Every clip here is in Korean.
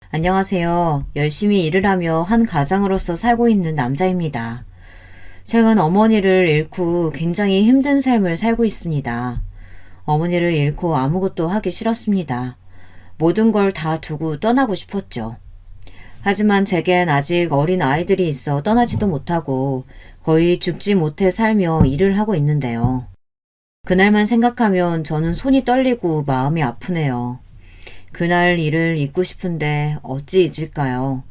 안녕하세요. 열심히 일을 하며 한 가장으로서 살고 있는 남자입니다. 최근 어머니를 잃고 굉장히 힘든 삶을 살고 있습니다. 어머니를 잃고 아무것도 하기 싫었습니다. 모든 걸 다 두고 떠나고 싶었죠. 하지만 제겐 아직 어린 아이들이 있어 떠나지도 못하고 거의 죽지 못해 살며 일을 하고 있는데요. 그날만 생각하면 저는 손이 떨리고 마음이 아프네요. 그날 일을 잊고 싶은데 어찌 잊을까요?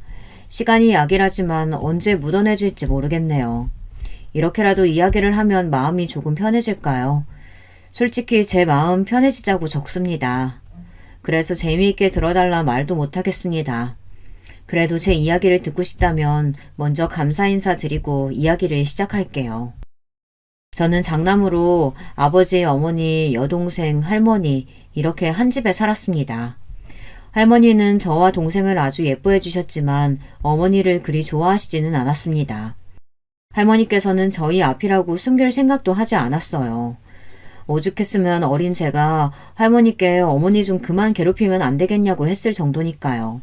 시간이 약이라지만 언제 묻어내질지 모르겠네요. 이렇게라도 이야기를 하면 마음이 조금 편해질까요? 솔직히 제 마음 편해지자고 적습니다. 그래서 재미있게 들어달라 말도 못하겠습니다. 그래도 제 이야기를 듣고 싶다면 먼저 감사 인사 드리고 이야기를 시작할게요. 저는 장남으로 아버지, 어머니, 여동생, 할머니 이렇게 한 집에 살았습니다. 할머니는 저와 동생을 아주 예뻐해 주셨지만 어머니를 그리 좋아하시지는 않았습니다. 할머니께서는 저희 앞이라고 숨길 생각도 하지 않았어요. 오죽했으면 어린 제가 할머니께 어머니 좀 그만 괴롭히면 안 되겠냐고 했을 정도니까요.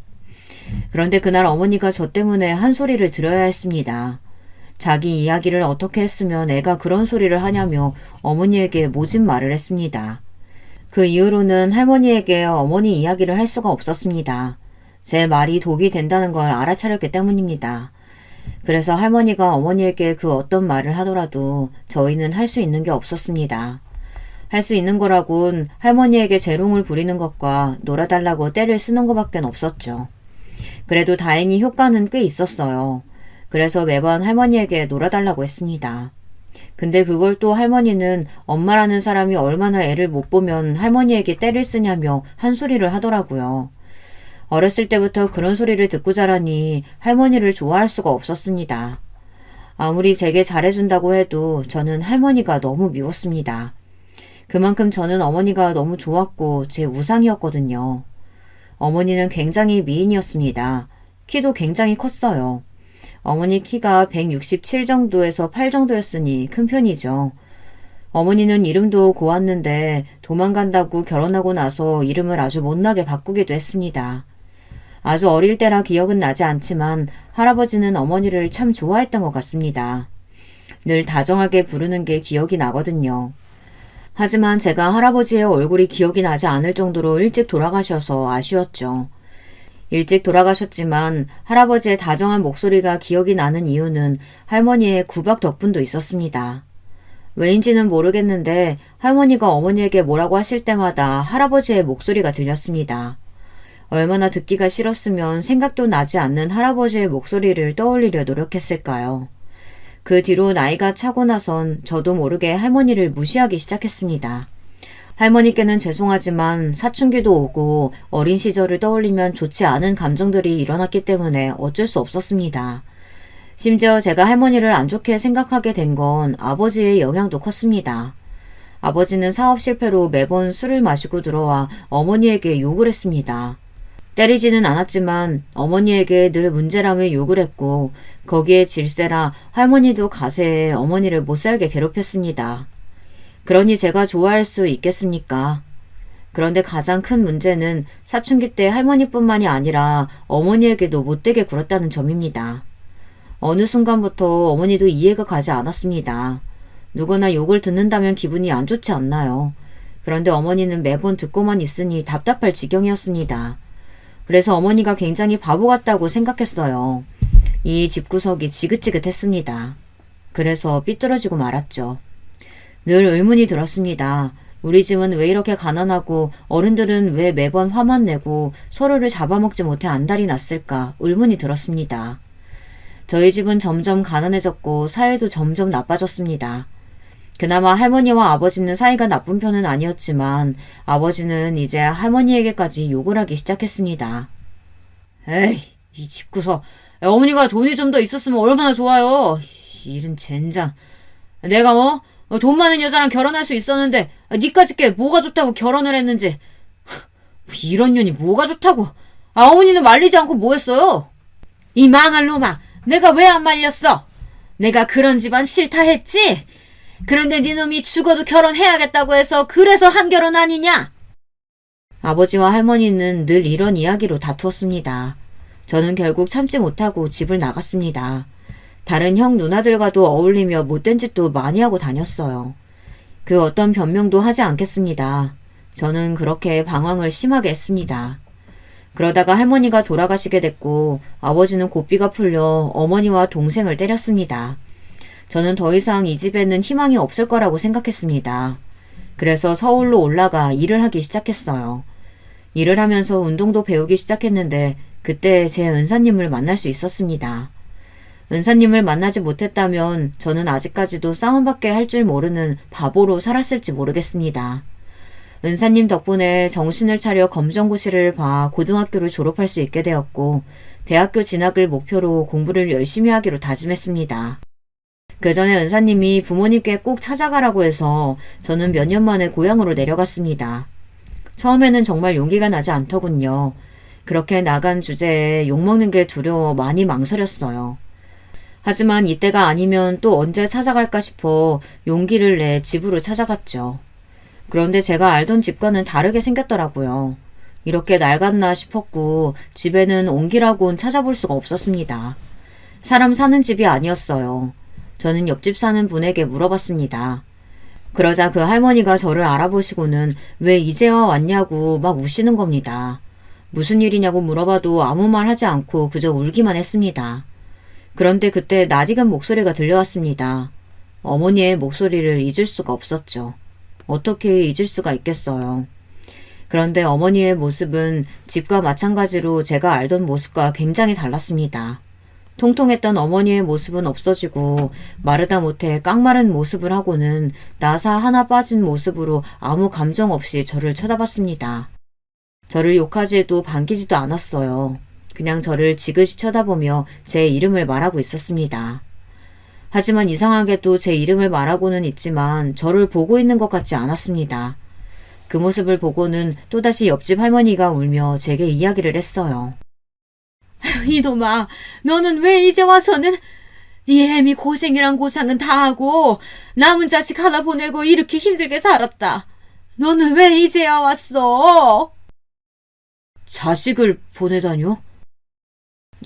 그런데 그날 어머니가 저 때문에 한 소리를 들어야 했습니다. 자기 이야기를 어떻게 했으면 애가 그런 소리를 하냐며 어머니에게 모진 말을 했습니다. 그 이후로는 할머니에게 어머니 이야기를 할 수가 없었습니다. 제 말이 독이 된다는 걸 알아차렸기 때문입니다. 그래서 할머니가 어머니에게 그 어떤 말을 하더라도 저희는 할 수 있는 게 없었습니다. 할 수 있는 거라곤 할머니에게 재롱을 부리는 것과 놀아달라고 떼를 쓰는 것밖에 없었죠. 그래도 다행히 효과는 꽤 있었어요. 그래서 매번 할머니에게 놀아달라고 했습니다. 근데 그걸 또 할머니는 엄마라는 사람이 얼마나 애를 못 보면 할머니에게 떼를 쓰냐며 한 소리를 하더라고요. 어렸을 때부터 그런 소리를 듣고 자라니 할머니를 좋아할 수가 없었습니다. 아무리 제게 잘해준다고 해도 저는 할머니가 너무 미웠습니다. 그만큼 저는 어머니가 너무 좋았고 제 우상이었거든요. 어머니는 굉장히 미인이었습니다. 키도 굉장히 컸어요. 어머니 키가 167 정도에서 8 정도였으니 큰 편이죠. 어머니는 이름도 고왔는데 도망간다고 결혼하고 나서 이름을 아주 못나게 바꾸기도 했습니다. 아주 어릴 때라 기억은 나지 않지만 할아버지는 어머니를 참 좋아했던 것 같습니다. 늘 다정하게 부르는 게 기억이 나거든요. 하지만 제가 할아버지의 얼굴이 기억이 나지 않을 정도로 일찍 돌아가셔서 아쉬웠죠. 일찍 돌아가셨지만 할아버지의 다정한 목소리가 기억이 나는 이유는 할머니의 구박 덕분도 있었습니다. 왜인지는 모르겠는데 할머니가 어머니에게 뭐라고 하실 때마다 할아버지의 목소리가 들렸습니다. 얼마나 듣기가 싫었으면 생각도 나지 않는 할아버지의 목소리를 떠올리려 노력했을까요? 그 뒤로 나이가 차고 나선 저도 모르게 할머니를 무시하기 시작했습니다. 할머니께는 죄송하지만 사춘기도 오고 어린 시절을 떠올리면 좋지 않은 감정들이 일어났기 때문에 어쩔 수 없었습니다. 심지어 제가 할머니를 안 좋게 생각하게 된 건 아버지의 영향도 컸습니다. 아버지는 사업 실패로 매번 술을 마시고 들어와 어머니에게 욕을 했습니다. 때리지는 않았지만 어머니에게 늘 문제람을 욕을 했고 거기에 질세라 할머니도 가세에 어머니를 못살게 괴롭혔습니다. 그러니 제가 좋아할 수 있겠습니까? 그런데 가장 큰 문제는 사춘기 때 할머니뿐만이 아니라 어머니에게도 못되게 굴었다는 점입니다. 어느 순간부터 어머니도 이해가 가지 않았습니다. 누구나 욕을 듣는다면 기분이 안 좋지 않나요? 그런데 어머니는 매번 듣고만 있으니 답답할 지경이었습니다. 그래서 어머니가 굉장히 바보 같다고 생각했어요. 이 집구석이 지긋지긋했습니다. 그래서 삐뚤어지고 말았죠. 늘 의문이 들었습니다. 우리 집은 왜 이렇게 가난하고 어른들은 왜 매번 화만 내고 서로를 잡아먹지 못해 안달이 났을까 의문이 들었습니다. 저희 집은 점점 가난해졌고 사이도 점점 나빠졌습니다. 그나마 할머니와 아버지는 사이가 나쁜 편은 아니었지만 아버지는 이제 할머니에게까지 욕을 하기 시작했습니다. 에이, 이 집구석. 어머니가 돈이 좀 더 있었으면 얼마나 좋아요. 이런 젠장. 내가 돈 많은 여자랑 결혼할 수 있었는데 니까짓 게 뭐가 좋다고 결혼을 했는지. 이런 년이 뭐가 좋다고. 어머니는 말리지 않고 뭐 했어요? 이 망할 놈아. 내가 왜 안 말렸어? 내가 그런 집안 싫다 했지? 그런데 네 놈이 죽어도 결혼해야겠다고 해서 그래서 한 결혼 아니냐? 아버지와 할머니는 늘 이런 이야기로 다투었습니다. 저는 결국 참지 못하고 집을 나갔습니다. 다른 형 누나들과도 어울리며 못된 짓도 많이 하고 다녔어요. 그 어떤 변명도 하지 않겠습니다. 저는 그렇게 방황을 심하게 했습니다. 그러다가 할머니가 돌아가시게 됐고 아버지는 고삐가 풀려 어머니와 동생을 때렸습니다. 저는 더 이상 이 집에는 희망이 없을 거라고 생각했습니다. 그래서 서울로 올라가 일을 하기 시작했어요. 일을 하면서 운동도 배우기 시작했는데 그때 제 은사님을 만날 수 있었습니다. 은사님을 만나지 못했다면 저는 아직까지도 싸움밖에 할 줄 모르는 바보로 살았을지 모르겠습니다. 은사님 덕분에 정신을 차려 검정고시를 봐 고등학교를 졸업할 수 있게 되었고 대학교 진학을 목표로 공부를 열심히 하기로 다짐했습니다. 그 전에 은사님이 부모님께 꼭 찾아가라고 해서 저는 몇 년 만에 고향으로 내려갔습니다. 처음에는 정말 용기가 나지 않더군요. 그렇게 나간 주제에 욕먹는 게 두려워 많이 망설였어요. 하지만 이때가 아니면 또 언제 찾아갈까 싶어 용기를 내 집으로 찾아갔죠. 그런데 제가 알던 집과는 다르게 생겼더라고요. 이렇게 낡았나 싶었고 집에는 옹기라고는 찾아볼 수가 없었습니다. 사람 사는 집이 아니었어요. 저는 옆집 사는 분에게 물어봤습니다. 그러자 그 할머니가 저를 알아보시고는 왜 이제와 왔냐고 막 우시는 겁니다. 무슨 일이냐고 물어봐도 아무 말 하지 않고 그저 울기만 했습니다. 그런데 그때 낯익은 목소리가 들려왔습니다. 어머니의 목소리를 잊을 수가 없었죠. 어떻게 잊을 수가 있겠어요. 그런데 어머니의 모습은 집과 마찬가지로 제가 알던 모습과 굉장히 달랐습니다. 통통했던 어머니의 모습은 없어지고 마르다 못해 깡마른 모습을 하고는 나사 하나 빠진 모습으로 아무 감정 없이 저를 쳐다봤습니다. 저를 욕하지 해도 반기지도 않았어요. 그냥 저를 지그시 쳐다보며 제 이름을 말하고 있었습니다. 하지만 이상하게도 제 이름을 말하고는 있지만 저를 보고 있는 것 같지 않았습니다. 그 모습을 보고는 또다시 옆집 할머니가 울며 제게 이야기를 했어요. 이놈아, 너는 왜 이제 와서는 이 애미 고생이란 고상은 다 하고 남은 자식 하나 보내고 이렇게 힘들게 살았다. 너는 왜 이제야 왔어? 자식을 보내다뇨?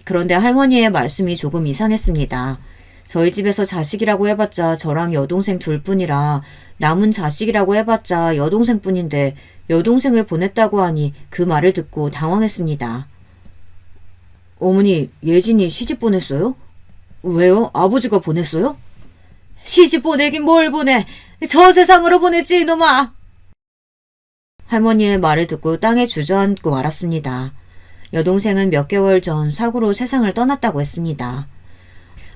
그런데 할머니의 말씀이 조금 이상했습니다. 저희 집에서 자식이라고 해봤자 저랑 여동생 둘뿐이라 남은 자식이라고 해봤자 여동생뿐인데 여동생을 보냈다고 하니 그 말을 듣고 당황했습니다. 어머니, 예진이 시집 보냈어요? 왜요? 아버지가 보냈어요? 시집 보내긴 뭘 보내. 저 세상으로 보냈지 이놈아. 할머니의 말을 듣고 땅에 주저앉고 말았습니다. 여동생은 몇 개월 전 사고로 세상을 떠났다고 했습니다.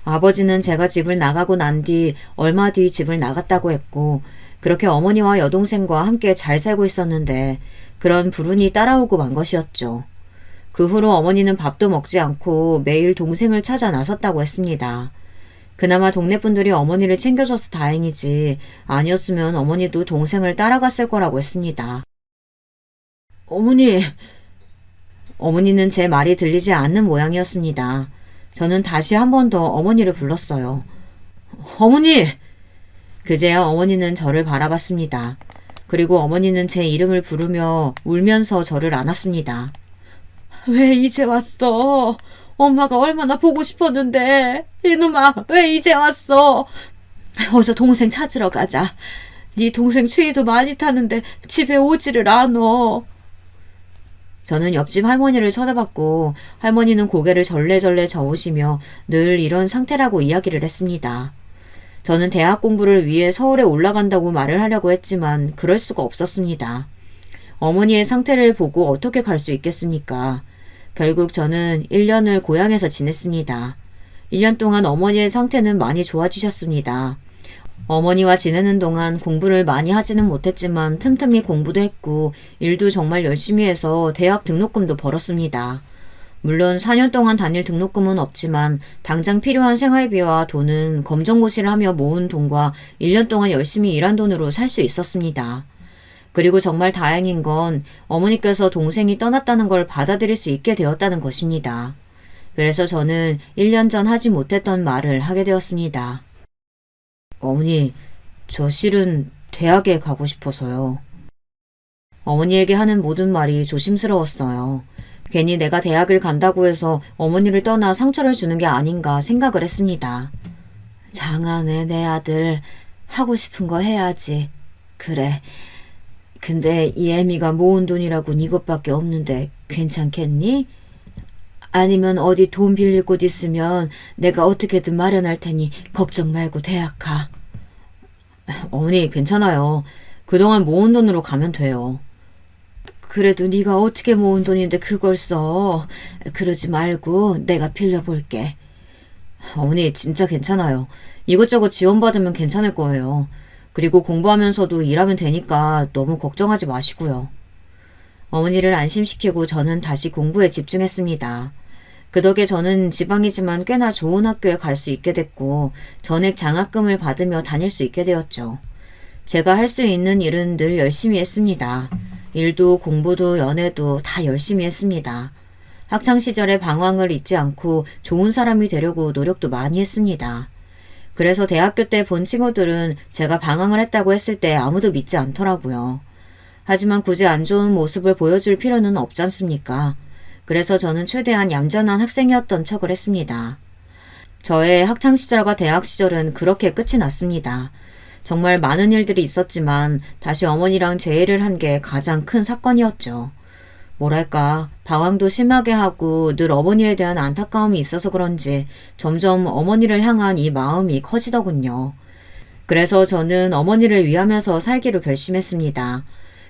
아버지는 제가 집을 나가고 난 뒤 얼마 뒤 집을 나갔다고 했고 그렇게 어머니와 여동생과 함께 잘 살고 있었는데 그런 불운이 따라오고 만 것이었죠. 그 후로 어머니는 밥도 먹지 않고 매일 동생을 찾아 나섰다고 했습니다. 그나마 동네 분들이 어머니를 챙겨줘서 다행이지 아니었으면 어머니도 동생을 따라갔을 거라고 했습니다. 어머니는 제 말이 들리지 않는 모양이었습니다. 저는 다시 한 번 더 어머니를 불렀어요. 어머니! 그제야 어머니는 저를 바라봤습니다. 그리고 어머니는 제 이름을 부르며 울면서 저를 안았습니다. 왜 이제 왔어? 엄마가 얼마나 보고 싶었는데. 이놈아, 왜 이제 왔어? 어서 동생 찾으러 가자. 네 동생 추위도 많이 타는데 집에 오지를 않어. 저는 옆집 할머니를 쳐다봤고 할머니는 고개를 절레절레 저으시며 늘 이런 상태라고 이야기를 했습니다. 저는 대학 공부를 위해 서울에 올라간다고 말을 하려고 했지만 그럴 수가 없었습니다. 어머니의 상태를 보고 어떻게 갈 수 있겠습니까? 결국 저는 1년을 고향에서 지냈습니다. 1년 동안 어머니의 상태는 많이 좋아지셨습니다. 어머니와 지내는 동안 공부를 많이 하지는 못했지만 틈틈이 공부도 했고 일도 정말 열심히 해서 대학 등록금도 벌었습니다. 물론 4년 동안 다닐 등록금은 없지만 당장 필요한 생활비와 돈은 검정고시를 하며 모은 돈과 1년 동안 열심히 일한 돈으로 살 수 있었습니다. 그리고 정말 다행인 건 어머니께서 동생이 떠났다는 걸 받아들일 수 있게 되었다는 것입니다. 그래서 저는 1년 전 하지 못했던 말을 하게 되었습니다. 어머니, 저 실은 대학에 가고 싶어서요. 어머니에게 하는 모든 말이 조심스러웠어요. 괜히 내가 대학을 간다고 해서 어머니를 떠나 상처를 주는 게 아닌가 생각을 했습니다. 장하네, 내 아들. 하고 싶은 거 해야지. 그래. 근데 이 애미가 모은 돈이라곤 이것밖에 없는데 괜찮겠니? 아니면 어디 돈 빌릴 곳 있으면 내가 어떻게든 마련할 테니 걱정 말고 대학 가. 어머니, 괜찮아요. 그동안 모은 돈으로 가면 돼요. 그래도 네가 어떻게 모은 돈인데 그걸 써. 그러지 말고 내가 빌려볼게. 어머니, 진짜 괜찮아요. 이것저것 지원받으면 괜찮을 거예요. 그리고 공부하면서도 일하면 되니까 너무 걱정하지 마시고요. 어머니를 안심시키고 저는 다시 공부에 집중했습니다. 그 덕에 저는 지방이지만 꽤나 좋은 학교에 갈 수 있게 됐고 전액 장학금을 받으며 다닐 수 있게 되었죠. 제가 할 수 있는 일은 늘 열심히 했습니다. 일도 공부도 연애도 다 열심히 했습니다. 학창시절의 방황을 잊지 않고 좋은 사람이 되려고 노력도 많이 했습니다. 그래서 대학교 때 본 친구들은 제가 방황을 했다고 했을 때 아무도 믿지 않더라고요. 하지만 굳이 안 좋은 모습을 보여줄 필요는 없지 않습니까? 그래서 저는 최대한 얌전한 학생이었던 척을 했습니다. 저의 학창시절과 대학시절은 그렇게 끝이 났습니다. 정말 많은 일들이 있었지만 다시 어머니랑 재회를 한 게 가장 큰 사건이었죠. 뭐랄까, 방황도 심하게 하고 늘 어머니에 대한 안타까움이 있어서 그런지 점점 어머니를 향한 이 마음이 커지더군요. 그래서 저는 어머니를 위하면서 살기로 결심했습니다.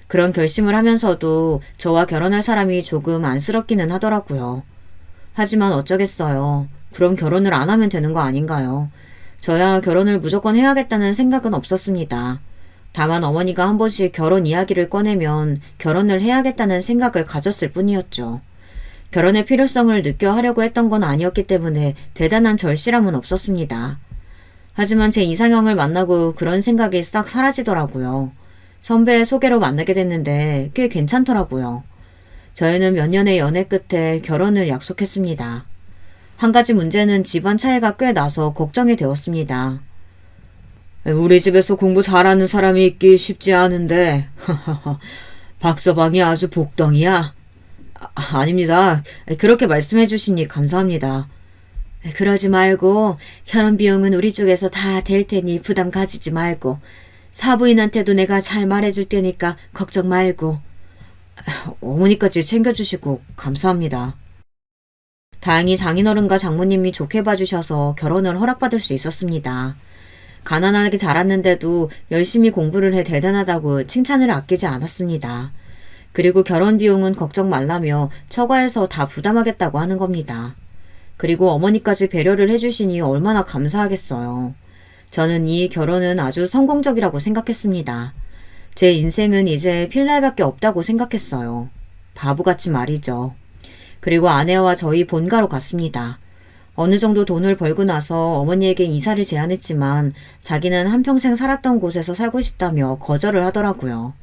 그런 결심을 하면서도 저와 결혼할 사람이 조금 안쓰럽기는 하더라고요. 하지만 어쩌겠어요. 그럼 결혼을 안 하면 되는 거 아닌가요? 저야 결혼을 무조건 해야겠다는 생각은 없었습니다. 다만 어머니가 한 번씩 결혼 이야기를 꺼내면 결혼을 해야겠다는 생각을 가졌을 뿐이었죠. 결혼의 필요성을 느껴 하려고 했던 건 아니었기 때문에 대단한 절실함은 없었습니다. 하지만 제 이상형을 만나고 그런 생각이 싹 사라지더라고요. 선배의 소개로 만나게 됐는데 꽤 괜찮더라고요. 저희는 몇 년의 연애 끝에 결혼을 약속했습니다. 한 가지 문제는 집안 차이가 꽤 나서 걱정이 되었습니다. 우리 집에서 공부 잘하는 사람이 있기 쉽지 않은데 박서방이 아주 복덩이야? 아닙니다. 그렇게 말씀해 주시니 감사합니다. 그러지 말고 결혼 비용은 우리 쪽에서 다 될 테니 부담 가지지 말고 사부인한테도 내가 잘 말해줄 테니까 걱정 말고. 어머니까지 챙겨주시고 감사합니다. 다행히 장인어른과 장모님이 좋게 봐주셔서 결혼을 허락받을 수 있었습니다. 가난하게 자랐는데도 열심히 공부를 해 대단하다고 칭찬을 아끼지 않았습니다. 그리고 결혼 비용은 걱정 말라며 처가에서 다 부담하겠다고 하는 겁니다. 그리고 어머니까지 배려를 해주시니 얼마나 감사하겠어요. 저는 이 결혼은 아주 성공적이라고 생각했습니다. 제 인생은 이제 필날밖에 없다고 생각했어요. 바보같이 말이죠. 그리고 아내와 저희 본가로 갔습니다. 어느 정도 돈을 벌고 나서 어머니에게 이사를 제안했지만 자기는 한평생 살았던 곳에서 살고 싶다며 거절을 하더라고요.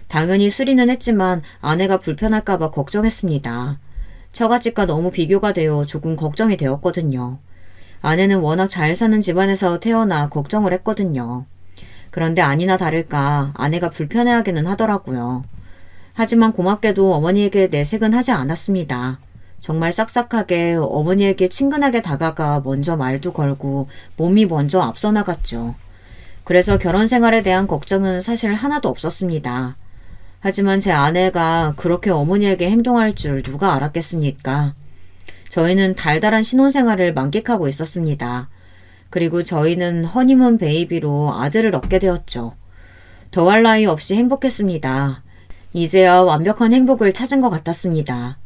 당연히 수리는 했지만 아내가 불편할까봐 걱정했습니다. 처갓집과 너무 비교가 되어 조금 걱정이 되었거든요. 아내는 워낙 잘 사는 집안에서 태어나 걱정을 했거든요. 그런데 아니나 다를까 아내가 불편해하기는 하더라고요. 하지만 고맙게도 어머니에게 내색은 하지 않았습니다. 정말 싹싹하게 어머니에게 친근하게 다가가 먼저 말도 걸고 몸이 먼저 앞서 나갔죠. 그래서 결혼 생활에 대한 걱정은 사실 하나도 없었습니다. 하지만 제 아내가 그렇게 어머니에게 행동할 줄 누가 알았겠습니까? 저희는 달달한 신혼생활을 만끽하고 있었습니다. 그리고 저희는 허니문 베이비로 아들을 얻게 되었죠. 더할 나위 없이 행복했습니다. 이제야 완벽한 행복을 찾은 것 같았습니다.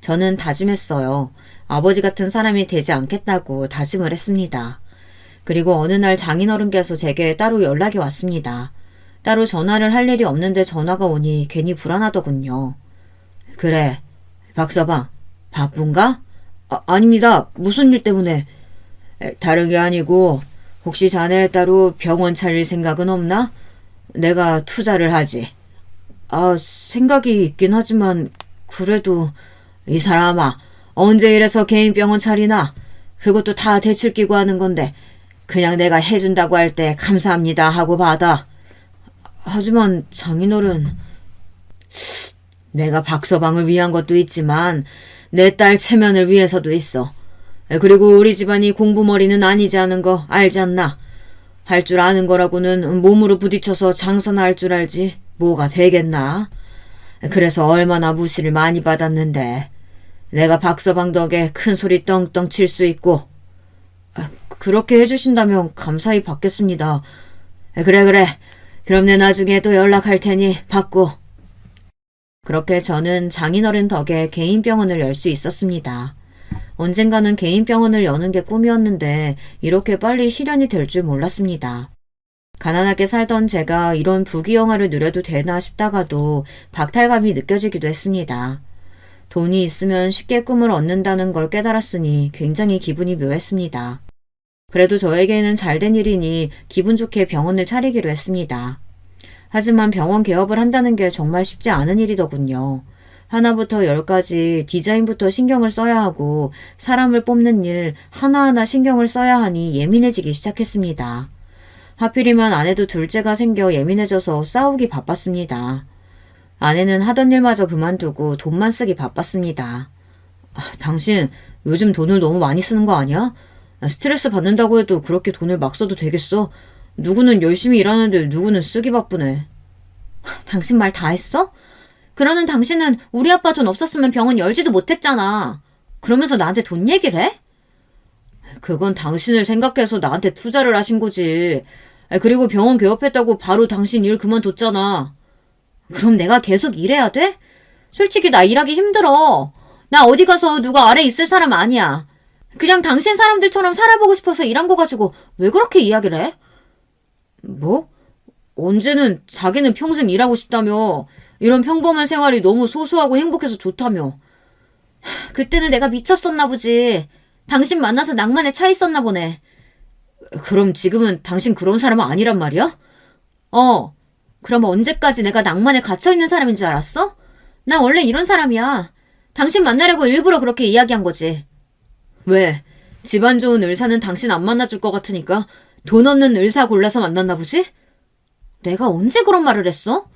저는 다짐했어요. 아버지 같은 사람이 되지 않겠다고 다짐을 했습니다. 그리고 어느 날 장인어른께서 제게 따로 연락이 왔습니다. 따로 전화를 할 일이 없는데 전화가 오니 괜히 불안하더군요. 그래, 박서방, 바쁜가? 아닙니다. 무슨 일 때문에? 다른 게 아니고 혹시 자네 따로 병원 차릴 생각은 없나? 내가 투자를 하지. 생각이 있긴 하지만 그래도 이 사람아, 언제 이래서 개인 병원 차리나? 그것도 다 대출 끼고 하는 건데 그냥 내가 해준다고 할 때 감사합니다 하고 받아. 하지만 장인어른, 내가 박서방을 위한 것도 있지만 내 딸 체면을 위해서도 있어. 그리고 우리 집안이 공부머리는 아니지 않은 거 알지 않나? 할 줄 아는 거라고는 몸으로 부딪혀서 장사나 할 줄 알지 뭐가 되겠나? 그래서 얼마나 무시를 많이 받았는데 내가 박서방 덕에 큰 소리 떵떵 칠 수 있고. 그렇게 해주신다면 감사히 받겠습니다. 그래. 그럼 내 나중에 또 연락할 테니 받고. 그렇게 저는 장인어른 덕에 개인 병원을 열 수 있었습니다. 언젠가는 개인 병원을 여는 게 꿈이었는데 이렇게 빨리 실현이 될 줄 몰랐습니다. 가난하게 살던 제가 이런 부귀영화를 누려도 되나 싶다가도 박탈감이 느껴지기도 했습니다. 돈이 있으면 쉽게 꿈을 얻는다는 걸 깨달았으니 굉장히 기분이 묘했습니다. 그래도 저에게는 잘된 일이니 기분 좋게 병원을 차리기로 했습니다. 하지만 병원 개업을 한다는 게 정말 쉽지 않은 일이더군요. 하나부터 열까지 디자인부터 신경을 써야 하고 사람을 뽑는 일 하나하나 신경을 써야 하니 예민해지기 시작했습니다. 하필이면 아내도 둘째가 생겨 예민해져서 싸우기 바빴습니다. 아내는 하던 일마저 그만두고 돈만 쓰기 바빴습니다. 당신 요즘 돈을 너무 많이 쓰는 거 아니야? 스트레스 받는다고 해도 그렇게 돈을 막 써도 되겠어? 누구는 열심히 일하는데 누구는 쓰기 바쁘네. 당신 말 다 했어? 그러는 당신은 우리 아빠 돈 없었으면 병원 열지도 못했잖아. 그러면서 나한테 돈 얘기를 해? 그건 당신을 생각해서 나한테 투자를 하신 거지. 그리고 병원 개업했다고 바로 당신 일 그만뒀잖아. 그럼 내가 계속 일해야 돼? 솔직히 나 일하기 힘들어. 나 어디 가서 누가 아래 있을 사람 아니야. 그냥 당신 사람들처럼 살아보고 싶어서 일한 거 가지고 왜 그렇게 이야기를 해? 뭐? 언제는 자기는 평생 일하고 싶다며. 이런 평범한 생활이 너무 소소하고 행복해서 좋다며. 그때는 내가 미쳤었나 보지. 당신 만나서 낭만에 차 있었나 보네. 그럼 지금은 당신 그런 사람은 아니란 말이야? 그럼 언제까지 내가 낭만에 갇혀있는 사람인 줄 알았어? 나 원래 이런 사람이야. 당신 만나려고 일부러 그렇게 이야기한 거지. 왜? 집안 좋은 의사는 당신 안 만나줄 것 같으니까 돈 없는 의사 골라서 만났나 보지? 내가 언제 그런 말을 했어?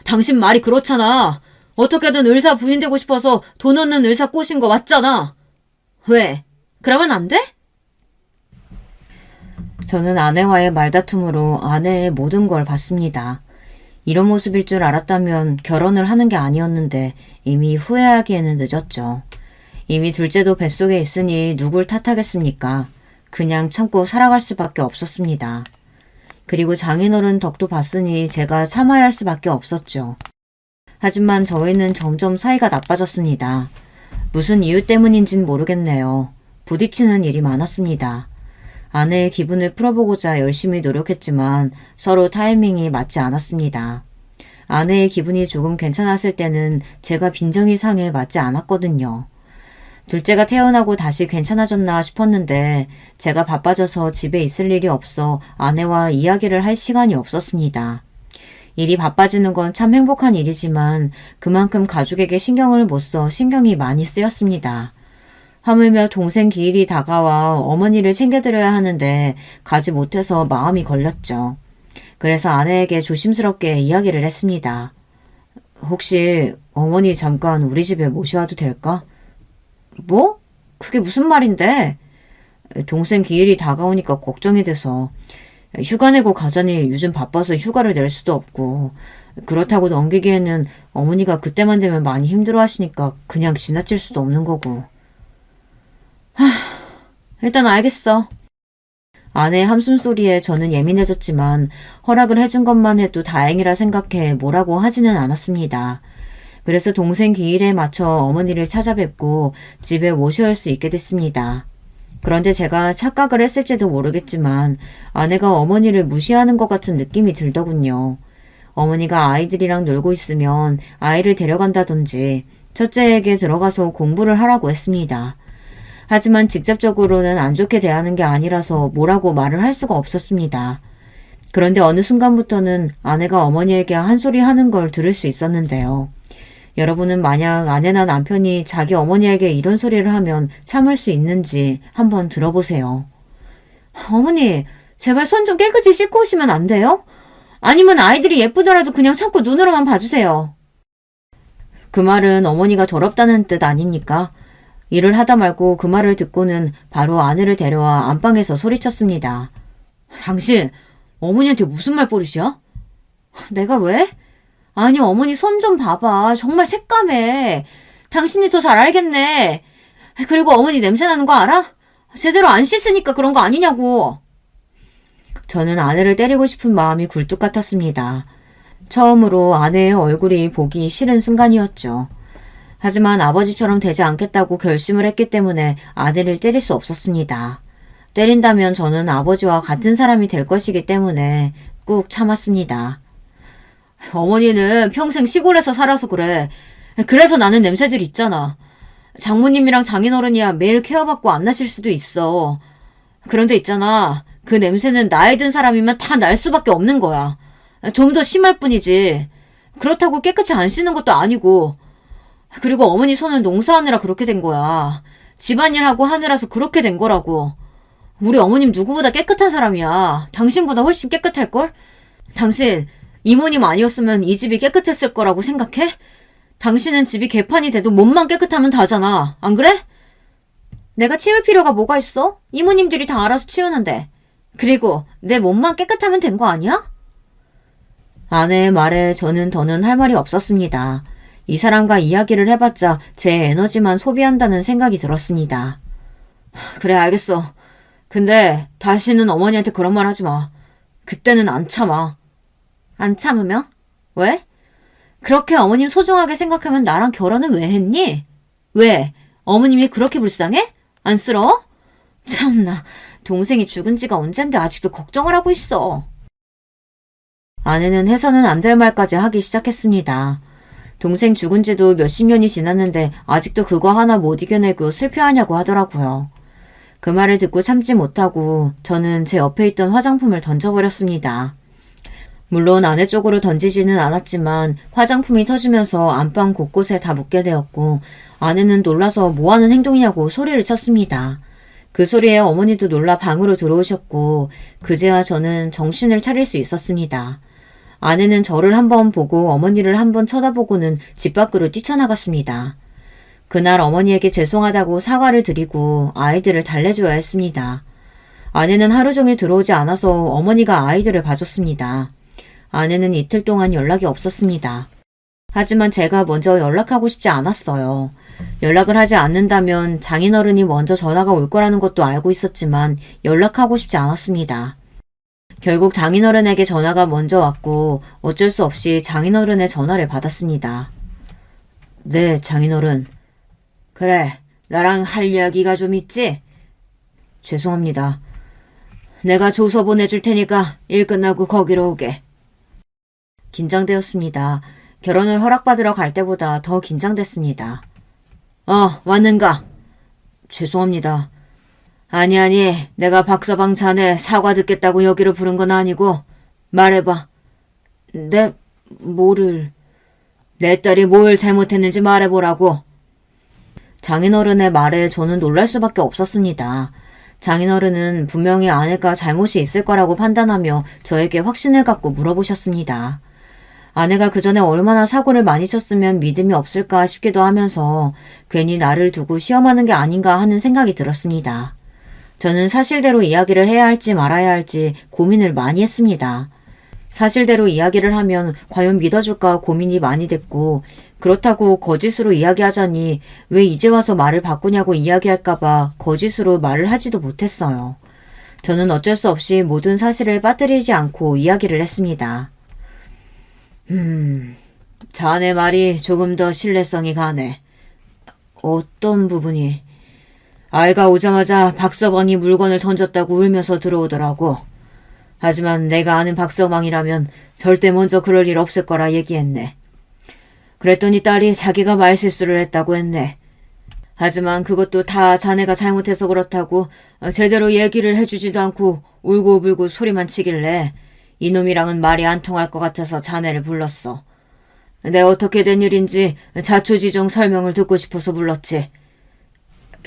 당신 말이 그렇잖아. 어떻게든 의사 부인 되고 싶어서 돈 없는 의사 꼬신 거 맞잖아. 왜? 그러면 안 돼? 저는 아내와의 말다툼으로 아내의 모든 걸 봤습니다. 이런 모습일 줄 알았다면 결혼을 하는 게 아니었는데 이미 후회하기에는 늦었죠. 이미 둘째도 뱃속에 있으니 누굴 탓하겠습니까? 그냥 참고 살아갈 수밖에 없었습니다. 그리고 장인어른 덕도 봤으니 제가 참아야 할 수밖에 없었죠. 하지만 저희는 점점 사이가 나빠졌습니다. 무슨 이유 때문인진 모르겠네요. 부딪히는 일이 많았습니다. 아내의 기분을 풀어보고자 열심히 노력했지만 서로 타이밍이 맞지 않았습니다. 아내의 기분이 조금 괜찮았을 때는 제가 빈정이 상해 맞지 않았거든요. 둘째가 태어나고 다시 괜찮아졌나 싶었는데 제가 바빠져서 집에 있을 일이 없어 아내와 이야기를 할 시간이 없었습니다. 일이 바빠지는 건 참 행복한 일이지만 그만큼 가족에게 신경을 못 써 신경이 많이 쓰였습니다. 하물며 동생 기일이 다가와 어머니를 챙겨드려야 하는데 가지 못해서 마음이 걸렸죠. 그래서 아내에게 조심스럽게 이야기를 했습니다. 혹시 어머니 잠깐 우리 집에 모셔와도 될까? 뭐? 그게 무슨 말인데? 동생 기일이 다가오니까 걱정이 돼서. 휴가 내고 가자니 요즘 바빠서 휴가를 낼 수도 없고 그렇다고 넘기기에는 어머니가 그때만 되면 많이 힘들어 하시니까 그냥 지나칠 수도 없는 거고. 일단 알겠어. 아내의 함숨소리에 저는 예민해졌지만 허락을 해준 것만 해도 다행이라 생각해 뭐라고 하지는 않았습니다. 그래서 동생 기일에 맞춰 어머니를 찾아뵙고 집에 모셔올 수 있게 됐습니다. 그런데 제가 착각을 했을지도 모르겠지만 아내가 어머니를 무시하는 것 같은 느낌이 들더군요. 어머니가 아이들이랑 놀고 있으면 아이를 데려간다든지 첫째에게 들어가서 공부를 하라고 했습니다. 하지만 직접적으로는 안 좋게 대하는 게 아니라서 뭐라고 말을 할 수가 없었습니다. 그런데 어느 순간부터는 아내가 어머니에게 한 소리 하는 걸 들을 수 있었는데요. 여러분은 만약 아내나 남편이 자기 어머니에게 이런 소리를 하면 참을 수 있는지 한번 들어보세요. 어머니, 제발 손 좀 깨끗이 씻고 오시면 안 돼요? 아니면 아이들이 예쁘더라도 그냥 참고 눈으로만 봐주세요. 그 말은 어머니가 더럽다는 뜻 아닙니까? 일을 하다 말고 그 말을 듣고는 바로 아내를 데려와 안방에서 소리쳤습니다. 당신 어머니한테 무슨 말버릇이야? 내가 왜? 아니 어머니 손 좀 봐봐. 정말 새까매. 당신이 더 잘 알겠네. 그리고 어머니 냄새 나는 거 알아? 제대로 안 씻으니까 그런 거 아니냐고. 저는 아내를 때리고 싶은 마음이 굴뚝 같았습니다. 처음으로 아내의 얼굴이 보기 싫은 순간이었죠. 하지만 아버지처럼 되지 않겠다고 결심을 했기 때문에 아내를 때릴 수 없었습니다. 때린다면 저는 아버지와 같은 사람이 될 것이기 때문에 꾹 참았습니다. 어머니는 평생 시골에서 살아서 그래. 그래서 나는 냄새들 있잖아. 장모님이랑 장인어른이야 매일 케어받고 안 나실 수도 있어. 그런데 있잖아. 그 냄새는 나이 든 사람이면 다 날 수밖에 없는 거야. 좀 더 심할 뿐이지. 그렇다고 깨끗이 안 씻는 것도 아니고. 그리고 어머니 손은 농사하느라 그렇게 된 거야. 집안일하고 하느라서 그렇게 된 거라고. 우리 어머님 누구보다 깨끗한 사람이야. 당신보다 훨씬 깨끗할걸? 당신 이모님 아니었으면 이 집이 깨끗했을 거라고 생각해? 당신은 집이 개판이 돼도 몸만 깨끗하면 다잖아. 안 그래? 내가 치울 필요가 뭐가 있어? 이모님들이 다 알아서 치우는데. 그리고 내 몸만 깨끗하면 된 거 아니야? 아내의 말에 저는 더는 할 말이 없었습니다. 이 사람과 이야기를 해봤자 제 에너지만 소비한다는 생각이 들었습니다. 그래 알겠어. 근데 다시는 어머니한테 그런 말 하지 마. 그때는 안 참아. 안 참으면? 왜? 그렇게 어머님 소중하게 생각하면 나랑 결혼은 왜 했니? 왜? 어머님이 그렇게 불쌍해? 안쓰러워? 참나, 동생이 죽은 지가 언젠데 아직도 걱정을 하고 있어. 아내는 해서는 안 될 말까지 하기 시작했습니다. 동생 죽은 지도 몇십 년이 지났는데 아직도 그거 하나 못 이겨내고 슬퍼하냐고 하더라고요. 그 말을 듣고 참지 못하고 저는 제 옆에 있던 화장품을 던져버렸습니다. 물론 아내 쪽으로 던지지는 않았지만 화장품이 터지면서 안방 곳곳에 다 묻게 되었고 아내는 놀라서 뭐하는 행동이냐고 소리를 쳤습니다. 그 소리에 어머니도 놀라 방으로 들어오셨고 그제야 저는 정신을 차릴 수 있었습니다. 아내는 저를 한번 보고 어머니를 한번 쳐다보고는 집 밖으로 뛰쳐나갔습니다. 그날 어머니에게 죄송하다고 사과를 드리고 아이들을 달래줘야 했습니다. 아내는 하루 종일 들어오지 않아서 어머니가 아이들을 봐줬습니다. 아내는 이틀 동안 연락이 없었습니다. 하지만 제가 먼저 연락하고 싶지 않았어요. 연락을 하지 않는다면 장인어른이 먼저 전화가 올 거라는 것도 알고 있었지만 연락하고 싶지 않았습니다. 결국 장인어른에게 전화가 먼저 왔고 어쩔 수 없이 장인어른의 전화를 받았습니다. 네, 장인어른. 그래, 나랑 할 이야기가 좀 있지? 죄송합니다. 내가 조서 보내줄 테니까 일 끝나고 거기로 오게. 긴장되었습니다. 결혼을 허락받으러 갈 때보다 더 긴장됐습니다. 왔는가? 죄송합니다. 아니, 내가 박서방 자네 사과 듣겠다고 여기로 부른 건 아니고 말해봐. 네, 뭐를? 내 딸이 뭘 잘못했는지 말해보라고. 장인어른의 말에 저는 놀랄 수밖에 없었습니다. 장인어른은 분명히 아내가 잘못이 있을 거라고 판단하며 저에게 확신을 갖고 물어보셨습니다. 아내가 그 전에 얼마나 사고를 많이 쳤으면 믿음이 없을까 싶기도 하면서 괜히 나를 두고 시험하는 게 아닌가 하는 생각이 들었습니다. 저는 사실대로 이야기를 해야 할지 말아야 할지 고민을 많이 했습니다. 사실대로 이야기를 하면 과연 믿어줄까 고민이 많이 됐고 그렇다고 거짓으로 이야기하자니 왜 이제 와서 말을 바꾸냐고 이야기할까봐 거짓으로 말을 하지도 못했어요. 저는 어쩔 수 없이 모든 사실을 빠뜨리지 않고 이야기를 했습니다. 자네 말이 조금 더 신뢰성이 가네. 어떤 부분이? 아이가 오자마자 박서방이 물건을 던졌다고 울면서 들어오더라고. 하지만 내가 아는 박서방이라면 절대 먼저 그럴 일 없을 거라 얘기했네. 그랬더니 딸이 자기가 말실수를 했다고 했네. 하지만 그것도 다 자네가 잘못해서 그렇다고 제대로 얘기를 해주지도 않고 울고불고 소리만 치길래 이놈이랑은 말이 안 통할 것 같아서 자네를 불렀어. 내 어떻게 된 일인지 자초지종 설명을 듣고 싶어서 불렀지.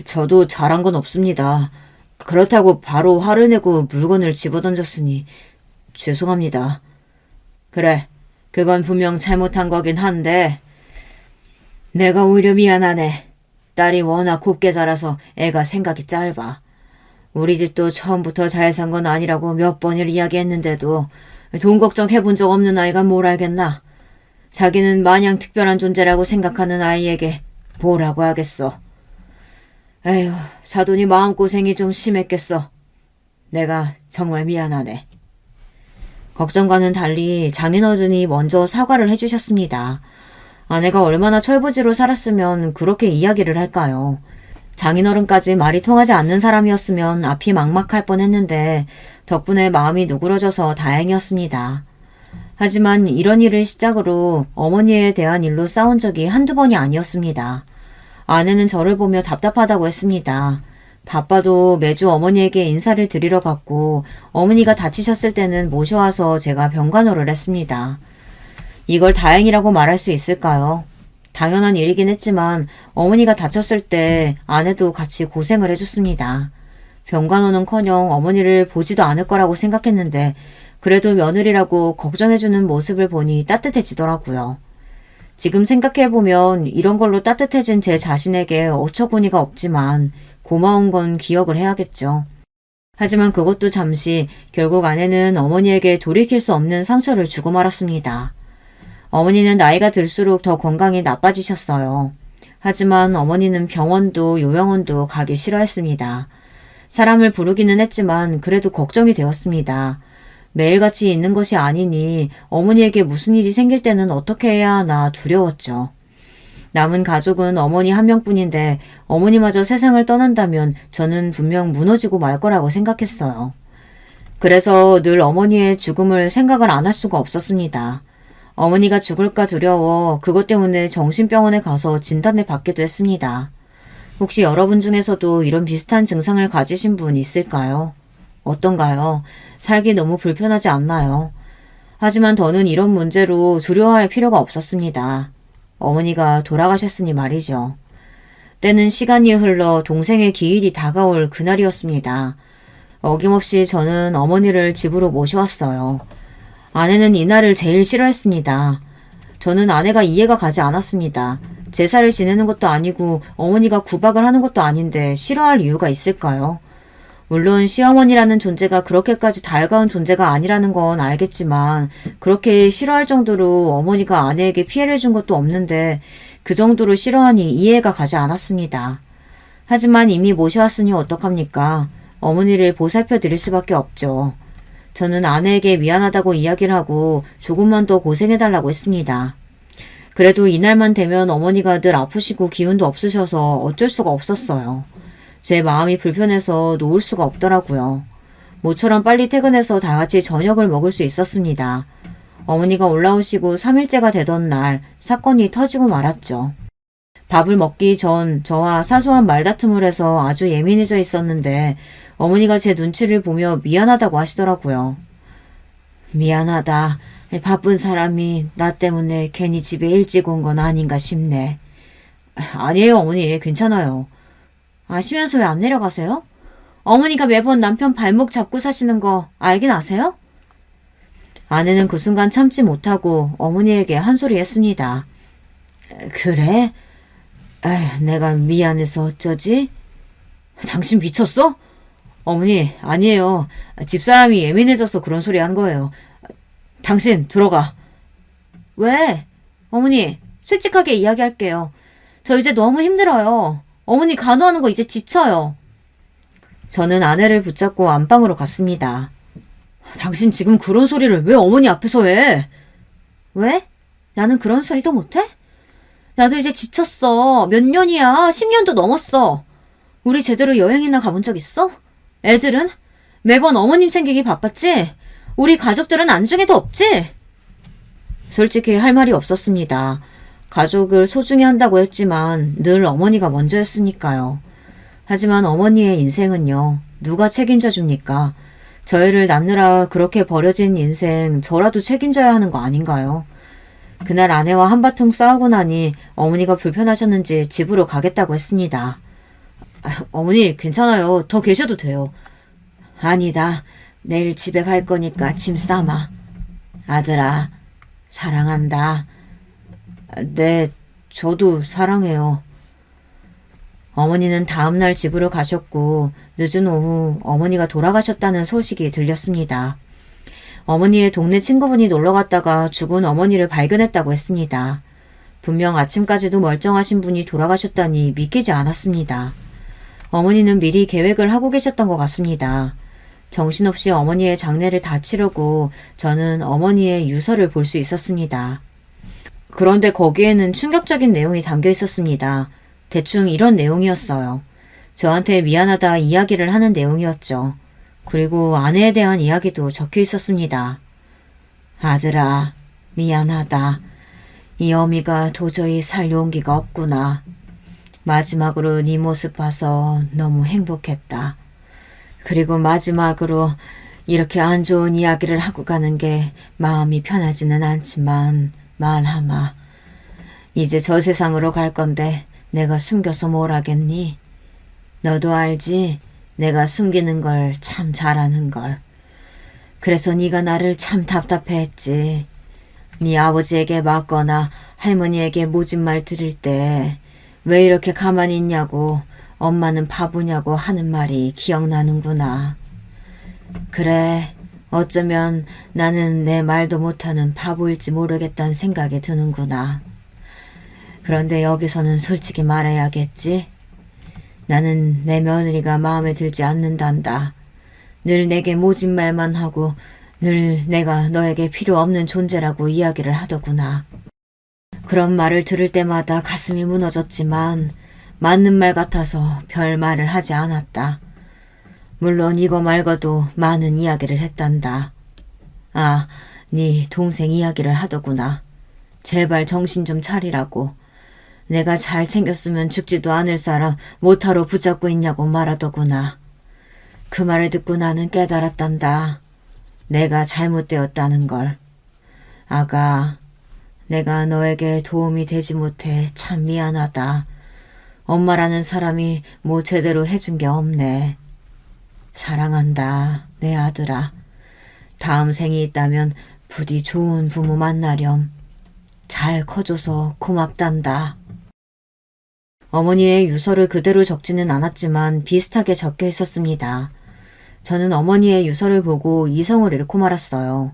저도 잘한 건 없습니다. 그렇다고 바로 화를 내고 물건을 집어던졌으니 죄송합니다. 그래, 그건 분명 잘못한 거긴 한데 내가 오히려 미안하네. 딸이 워낙 곱게 자라서 애가 생각이 짧아. 우리 집도 처음부터 잘 산 건 아니라고 몇 번을 이야기했는데도 돈 걱정해본 적 없는 아이가 뭘 알겠나. 자기는 마냥 특별한 존재라고 생각하는 아이에게 뭐라고 하겠어. 에휴, 사돈이 마음고생이 좀 심했겠어. 내가 정말 미안하네. 걱정과는 달리 장인어른이 먼저 사과를 해주셨습니다. 아내가 얼마나 철부지로 살았으면 그렇게 이야기를 할까요? 장인어른까지 말이 통하지 않는 사람이었으면 앞이 막막할 뻔했는데 덕분에 마음이 누그러져서 다행이었습니다. 하지만 이런 일을 시작으로 어머니에 대한 일로 싸운 적이 한두 번이 아니었습니다. 아내는 저를 보며 답답하다고 했습니다. 바빠도 매주 어머니에게 인사를 드리러 갔고 어머니가 다치셨을 때는 모셔와서 제가 병간호를 했습니다. 이걸 다행이라고 말할 수 있을까요? 당연한 일이긴 했지만 어머니가 다쳤을 때 아내도 같이 고생을 해줬습니다. 병간호는커녕 어머니를 보지도 않을 거라고 생각했는데 그래도 며느리라고 걱정해주는 모습을 보니 따뜻해지더라고요. 지금 생각해보면 이런 걸로 따뜻해진 제 자신에게 어처구니가 없지만 고마운 건 기억을 해야겠죠. 하지만 그것도 잠시 결국 아내는 어머니에게 돌이킬 수 없는 상처를 주고 말았습니다. 어머니는 나이가 들수록 더 건강이 나빠지셨어요. 하지만 어머니는 병원도 요양원도 가기 싫어했습니다. 사람을 부르기는 했지만 그래도 걱정이 되었습니다. 매일같이 있는 것이 아니니 어머니에게 무슨 일이 생길 때는 어떻게 해야 하나 두려웠죠. 남은 가족은 어머니 한 명뿐인데 어머니마저 세상을 떠난다면 저는 분명 무너지고 말 거라고 생각했어요. 그래서 늘 어머니의 죽음을 생각을 안 할 수가 없었습니다. 어머니가 죽을까 두려워 그것 때문에 정신병원에 가서 진단을 받기도 했습니다. 혹시 여러분 중에서도 이런 비슷한 증상을 가지신 분 있을까요? 어떤가요? 살기 너무 불편하지 않나요? 하지만 더는 이런 문제로 두려워할 필요가 없었습니다. 어머니가 돌아가셨으니 말이죠. 때는 시간이 흘러 동생의 기일이 다가올 그날이었습니다. 어김없이 저는 어머니를 집으로 모셔왔어요. 아내는 이날을 제일 싫어했습니다. 저는 아내가 이해가 가지 않았습니다. 제사를 지내는 것도 아니고 어머니가 구박을 하는 것도 아닌데 싫어할 이유가 있을까요? 물론 시어머니라는 존재가 그렇게까지 달가운 존재가 아니라는 건 알겠지만 그렇게 싫어할 정도로 어머니가 아내에게 피해를 준 것도 없는데 그 정도로 싫어하니 이해가 가지 않았습니다. 하지만 이미 모셔왔으니 어떡합니까? 어머니를 보살펴 드릴 수밖에 없죠. 저는 아내에게 미안하다고 이야기를 하고 조금만 더 고생해달라고 했습니다. 그래도 이날만 되면 어머니가 늘 아프시고 기운도 없으셔서 어쩔 수가 없었어요. 제 마음이 불편해서 놓을 수가 없더라고요. 모처럼 빨리 퇴근해서 다 같이 저녁을 먹을 수 있었습니다. 어머니가 올라오시고 3일째가 되던 날 사건이 터지고 말았죠. 밥을 먹기 전 저와 사소한 말다툼을 해서 아주 예민해져 있었는데 어머니가 제 눈치를 보며 미안하다고 하시더라고요. 미안하다. 바쁜 사람이 나 때문에 괜히 집에 일찍 온 건 아닌가 싶네. 아니에요, 어머니. 괜찮아요. 아시면서 왜 안 내려가세요? 어머니가 매번 남편 발목 잡고 사시는 거 알긴 아세요? 아내는 그 순간 참지 못하고 어머니에게 한 소리 했습니다. 그래? 에휴, 내가 미안해서 어쩌지? 당신 미쳤어? 어머니, 아니에요. 집사람이 예민해져서 그런 소리 한 거예요. 당신, 들어가. 왜? 어머니, 솔직하게 이야기할게요. 저 이제 너무 힘들어요. 어머니 간호하는 거 이제 지쳐요. 저는 아내를 붙잡고 안방으로 갔습니다. 당신 지금 그런 소리를 왜 어머니 앞에서 해? 왜? 나는 그런 소리도 못해? 나도 이제 지쳤어. 몇 년이야. 10년도 넘었어. 우리 제대로 여행이나 가본 적 있어? 애들은? 매번 어머님 챙기기 바빴지? 우리 가족들은 안중에도 없지? 솔직히 할 말이 없었습니다. 가족을 소중히 한다고 했지만 늘 어머니가 먼저였으니까요. 하지만 어머니의 인생은요. 누가 책임져 줍니까? 저희를 낳느라 그렇게 버려진 인생 저라도 책임져야 하는 거 아닌가요? 그날 아내와 한바탕 싸우고 나니 어머니가 불편하셨는지 집으로 가겠다고 했습니다. 어머니 괜찮아요. 더 계셔도 돼요. 아니다. 내일 집에 갈 거니까 짐 싸마. 아들아, 사랑한다. 네, 저도 사랑해요. 어머니는 다음날 집으로 가셨고 늦은 오후 어머니가 돌아가셨다는 소식이 들렸습니다. 어머니의 동네 친구분이 놀러 갔다가 죽은 어머니를 발견했다고 했습니다. 분명 아침까지도 멀쩡하신 분이 돌아가셨다니 믿기지 않았습니다. 어머니는 미리 계획을 하고 계셨던 것 같습니다. 정신없이 어머니의 장례를 다 치르고 저는 어머니의 유서를 볼 수 있었습니다. 그런데 거기에는 충격적인 내용이 담겨 있었습니다. 대충 이런 내용이었어요. 저한테 미안하다 이야기를 하는 내용이었죠. 그리고 아내에 대한 이야기도 적혀 있었습니다. 아들아, 미안하다. 이 어미가 도저히 살 용기가 없구나. 마지막으로 네 모습 봐서 너무 행복했다. 그리고 마지막으로 이렇게 안 좋은 이야기를 하고 가는 게 마음이 편하지는 않지만 말하마. 이제 저 세상으로 갈 건데 내가 숨겨서 뭘 하겠니? 너도 알지? 내가 숨기는 걸 참 잘하는 걸. 그래서 네가 나를 참 답답해했지. 네 아버지에게 맞거나 할머니에게 모진 말 들을 때 왜 이렇게 가만히 있냐고 엄마는 바보냐고 하는 말이 기억나는구나. 그래, 어쩌면 나는 내 말도 못하는 바보일지 모르겠다는 생각이 드는구나. 그런데 여기서는 솔직히 말해야겠지. 나는 내 며느리가 마음에 들지 않는단다. 늘 내게 모진 말만 하고 늘 내가 너에게 필요 없는 존재라고 이야기를 하더구나. 그런 말을 들을 때마다 가슴이 무너졌지만 맞는 말 같아서 별 말을 하지 않았다. 물론 이거 말고도 많은 이야기를 했단다. 아, 네 동생 이야기를 하더구나. 제발 정신 좀 차리라고. 내가 잘 챙겼으면 죽지도 않을 사람 못하러 붙잡고 있냐고 말하더구나. 그 말을 듣고 나는 깨달았단다. 내가 잘못되었다는 걸. 아가, 내가 너에게 도움이 되지 못해 참 미안하다. 엄마라는 사람이 뭐 제대로 해준 게 없네. 사랑한다, 내 아들아. 다음 생이 있다면 부디 좋은 부모 만나렴. 잘 커줘서 고맙단다. 어머니의 유서를 그대로 적지는 않았지만 비슷하게 적혀 있었습니다. 저는 어머니의 유서를 보고 이성을 잃고 말았어요.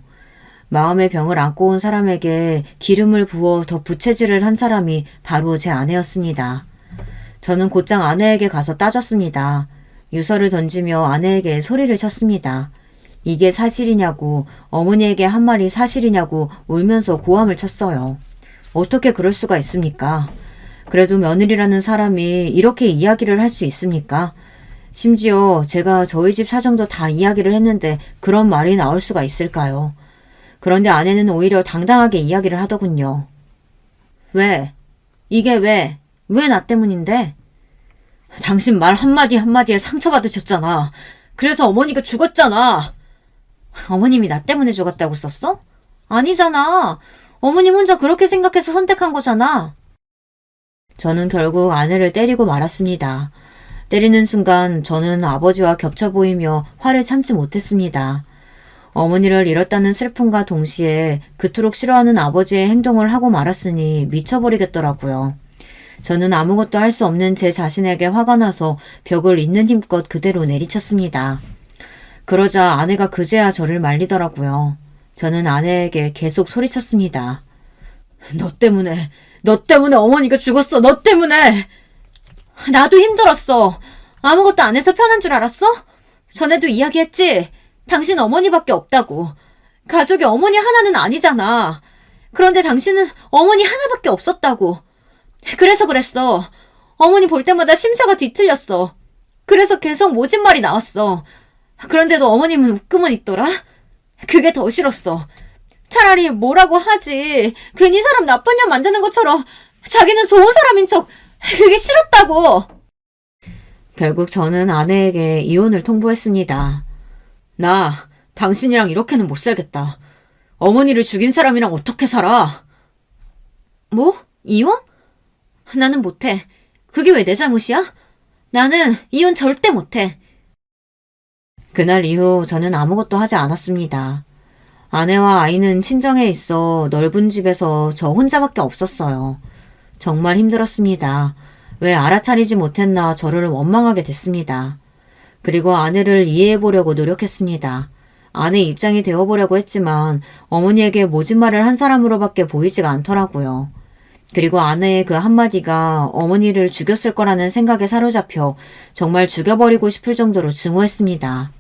마음의 병을 안고 온 사람에게 기름을 부어 더 부채질을 한 사람이 바로 제 아내였습니다. 저는 곧장 아내에게 가서 따졌습니다. 유서를 던지며 아내에게 소리를 쳤습니다. 이게 사실이냐고, 어머니에게 한 말이 사실이냐고 울면서 고함을 쳤어요. 어떻게 그럴 수가 있습니까? 그래도 며느리라는 사람이 이렇게 이야기를 할 수 있습니까? 심지어 제가 저희 집 사정도 다 이야기를 했는데 그런 말이 나올 수가 있을까요? 그런데 아내는 오히려 당당하게 이야기를 하더군요. 왜? 이게 왜? 왜 나 때문인데? 당신 말 한마디 한마디에 상처받으셨잖아. 그래서 어머니가 죽었잖아. 어머님이 나 때문에 죽었다고 썼어? 아니잖아. 어머님 혼자 그렇게 생각해서 선택한 거잖아. 저는 결국 아내를 때리고 말았습니다. 때리는 순간 저는 아버지와 겹쳐 보이며 화를 참지 못했습니다. 어머니를 잃었다는 슬픔과 동시에 그토록 싫어하는 아버지의 행동을 하고 말았으니 미쳐버리겠더라고요. 저는 아무것도 할 수 없는 제 자신에게 화가 나서 벽을 있는 힘껏 그대로 내리쳤습니다. 그러자 아내가 그제야 저를 말리더라고요. 저는 아내에게 계속 소리쳤습니다. 너 때문에 어머니가 죽었어. 너 때문에. 나도 힘들었어. 아무것도 안 해서 편한 줄 알았어? 전에도 이야기했지? 당신 어머니밖에 없다고. 가족이 어머니 하나는 아니잖아. 그런데 당신은 어머니 하나밖에 없었다고. 그래서 그랬어. 어머니 볼 때마다 심사가 뒤틀렸어. 그래서 계속 모진 말이 나왔어. 그런데도 어머님은 웃고만 있더라? 그게 더 싫었어. 차라리 뭐라고 하지. 괜히 사람 나쁜 년 만드는 것처럼 자기는 좋은 사람인 척. 그게 싫었다고. 결국 저는 아내에게 이혼을 통보했습니다. 나 당신이랑 이렇게는 못 살겠다. 어머니를 죽인 사람이랑 어떻게 살아? 뭐? 이혼? 나는 못해. 그게 왜 내 잘못이야? 나는 이혼 절대 못해. 그날 이후 저는 아무것도 하지 않았습니다. 아내와 아이는 친정에 있어 넓은 집에서 저 혼자밖에 없었어요. 정말 힘들었습니다. 왜 알아차리지 못했나 저를 원망하게 됐습니다. 그리고 아내를 이해해보려고 노력했습니다. 아내 입장이 되어보려고 했지만 어머니에게 모진 말을 한 사람으로밖에 보이지가 않더라고요. 그리고 아내의 그 한마디가 어머니를 죽였을 거라는 생각에 사로잡혀 정말 죽여버리고 싶을 정도로 증오했습니다.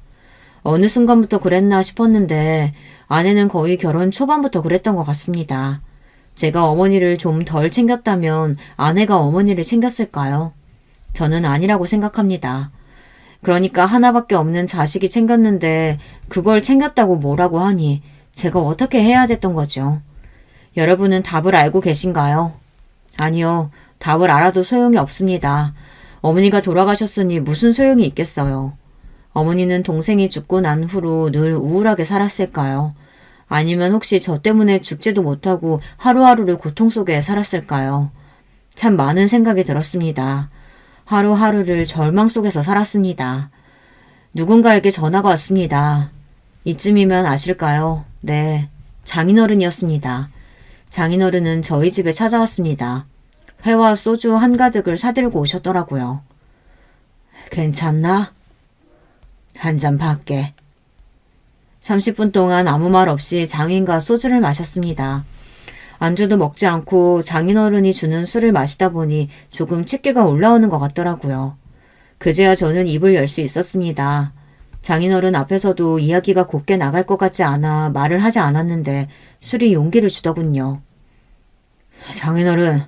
어느 순간부터 그랬나 싶었는데 아내는 거의 결혼 초반부터 그랬던 것 같습니다. 제가 어머니를 좀 덜 챙겼다면 아내가 어머니를 챙겼을까요? 저는 아니라고 생각합니다. 그러니까 하나밖에 없는 자식이 챙겼는데 그걸 챙겼다고 뭐라고 하니 제가 어떻게 해야 됐던 거죠? 여러분은 답을 알고 계신가요? 아니요. 답을 알아도 소용이 없습니다. 어머니가 돌아가셨으니 무슨 소용이 있겠어요. 어머니는 동생이 죽고 난 후로 늘 우울하게 살았을까요? 아니면 혹시 저 때문에 죽지도 못하고 하루하루를 고통 속에 살았을까요? 참 많은 생각이 들었습니다. 하루하루를 절망 속에서 살았습니다. 누군가에게 전화가 왔습니다. 이쯤이면 아실까요? 네, 장인어른이었습니다. 장인어른은 저희 집에 찾아왔습니다. 회와 소주 한가득을 사들고 오셨더라고요. 괜찮나? 한 잔 받게. 30분 동안 아무 말 없이 장인과 소주를 마셨습니다. 안주도 먹지 않고 장인어른이 주는 술을 마시다 보니 조금 취기가 올라오는 것 같더라고요. 그제야 저는 입을 열 수 있었습니다. 장인어른 앞에서도 이야기가 곱게 나갈 것 같지 않아 말을 하지 않았는데 술이 용기를 주더군요. 장인어른,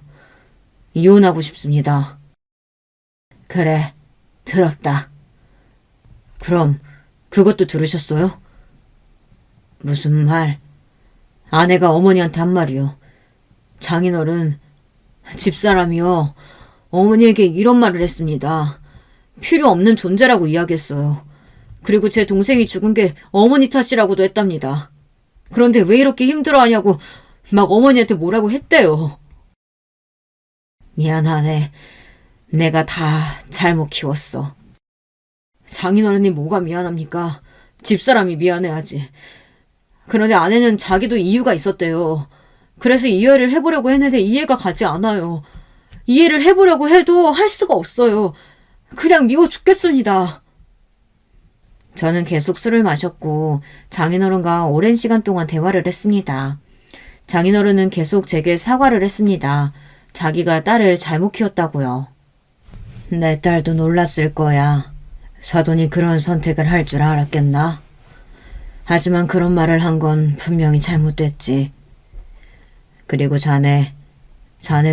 이혼하고 싶습니다. 그래, 들었다. 그럼 그것도 들으셨어요? 무슨 말? 아내가 어머니한테 한 말이요. 장인어른, 집사람이요. 어머니에게 이런 말을 했습니다. 필요 없는 존재라고 이야기했어요. 그리고 제 동생이 죽은 게 어머니 탓이라고도 했답니다. 그런데 왜 이렇게 힘들어하냐고 막 어머니한테 뭐라고 했대요. 미안하네. 내가 다 잘못 키웠어. 장인어른이 뭐가 미안합니까? 집사람이 미안해하지. 그런데 아내는 자기도 이유가 있었대요. 그래서 이해를 해보려고 했는데 이해가 가지 않아요. 이해를 해보려고 해도 할 수가 없어요. 그냥 미워 죽겠습니다. 저는 계속 술을 마셨고 장인어른과 오랜 시간 동안 대화를 했습니다. 장인어른은 계속 제게 사과를 했습니다. 자기가 딸을 잘못 키웠다고요. 내 딸도 놀랐을 거야. 사돈이 그런 선택을 할 줄 알았겠나? 하지만 그런 말을 한 건 분명히 잘못됐지. 그리고 자네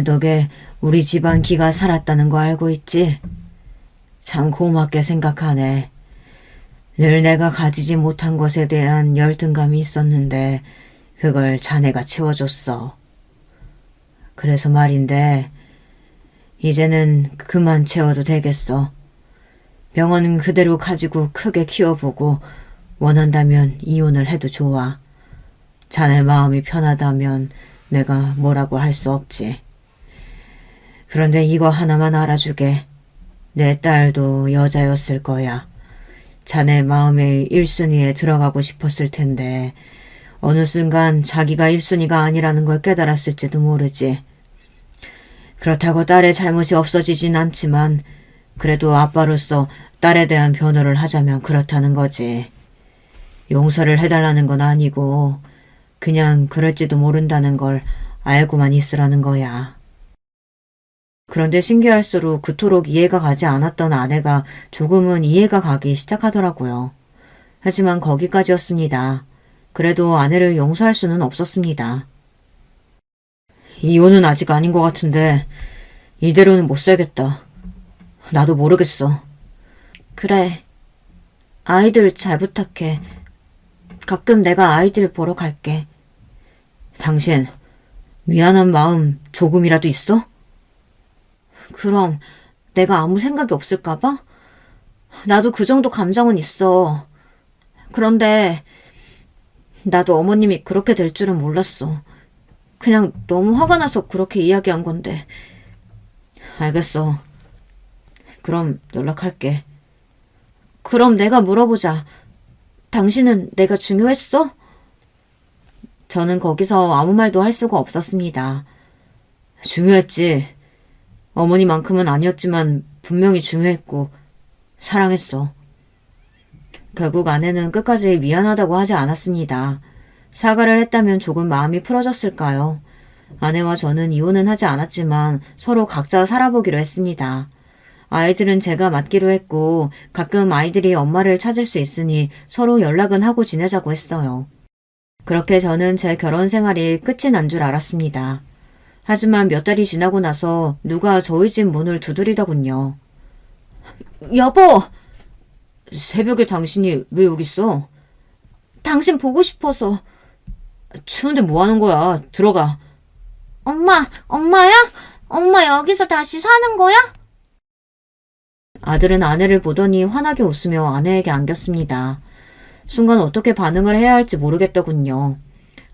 덕에 우리 집안 기가 살았다는 거 알고 있지? 참 고맙게 생각하네. 늘 내가 가지지 못한 것에 대한 열등감이 있었는데 그걸 자네가 채워줬어. 그래서 말인데 이제는 그만 채워도 되겠어. 병원은 그대로 가지고 크게 키워보고 원한다면 이혼을 해도 좋아. 자네 마음이 편하다면 내가 뭐라고 할 수 없지. 그런데 이거 하나만 알아주게. 내 딸도 여자였을 거야. 자네 마음의 1순위에 들어가고 싶었을 텐데 어느 순간 자기가 1순위가 아니라는 걸 깨달았을지도 모르지. 그렇다고 딸의 잘못이 없어지진 않지만 그래도 아빠로서 딸에 대한 변호를 하자면 그렇다는 거지. 용서를 해달라는 건 아니고 그냥 그럴지도 모른다는 걸 알고만 있으라는 거야. 그런데 신기할수록 그토록 이해가 가지 않았던 아내가 조금은 이해가 가기 시작하더라고요. 하지만 거기까지였습니다. 그래도 아내를 용서할 수는 없었습니다. 이혼은 아직 아닌 것 같은데 이대로는 못 살겠다. 나도 모르겠어. 그래. 아이들 잘 부탁해. 가끔 내가 아이들 보러 갈게. 당신 미안한 마음 조금이라도 있어? 그럼 내가 아무 생각이 없을까봐? 나도 그 정도 감정은 있어. 그런데 나도 어머님이 그렇게 될 줄은 몰랐어. 그냥 너무 화가 나서 그렇게 이야기한 건데. 알겠어. 그럼 연락할게. 그럼 내가 물어보자. 당신은 내가 중요했어? 저는 거기서 아무 말도 할 수가 없었습니다. 중요했지. 어머니만큼은 아니었지만 분명히 중요했고 사랑했어. 결국 아내는 끝까지 미안하다고 하지 않았습니다. 사과를 했다면 조금 마음이 풀어졌을까요? 아내와 저는 이혼은 하지 않았지만 서로 각자 살아보기로 했습니다. 아이들은 제가 맡기로 했고 가끔 아이들이 엄마를 찾을 수 있으니 서로 연락은 하고 지내자고 했어요. 그렇게 저는 제 결혼 생활이 끝이 난 줄 알았습니다. 하지만 몇 달이 지나고 나서 누가 저희 집 문을 두드리더군요. 여보! 새벽에 당신이 왜 여기 있어? 당신 보고 싶어서. 추운데 뭐 하는 거야? 들어가. 엄마야? 엄마 여기서 다시 사는 거야? 아들은 아내를 보더니 환하게 웃으며 아내에게 안겼습니다. 순간 어떻게 반응을 해야 할지 모르겠더군요.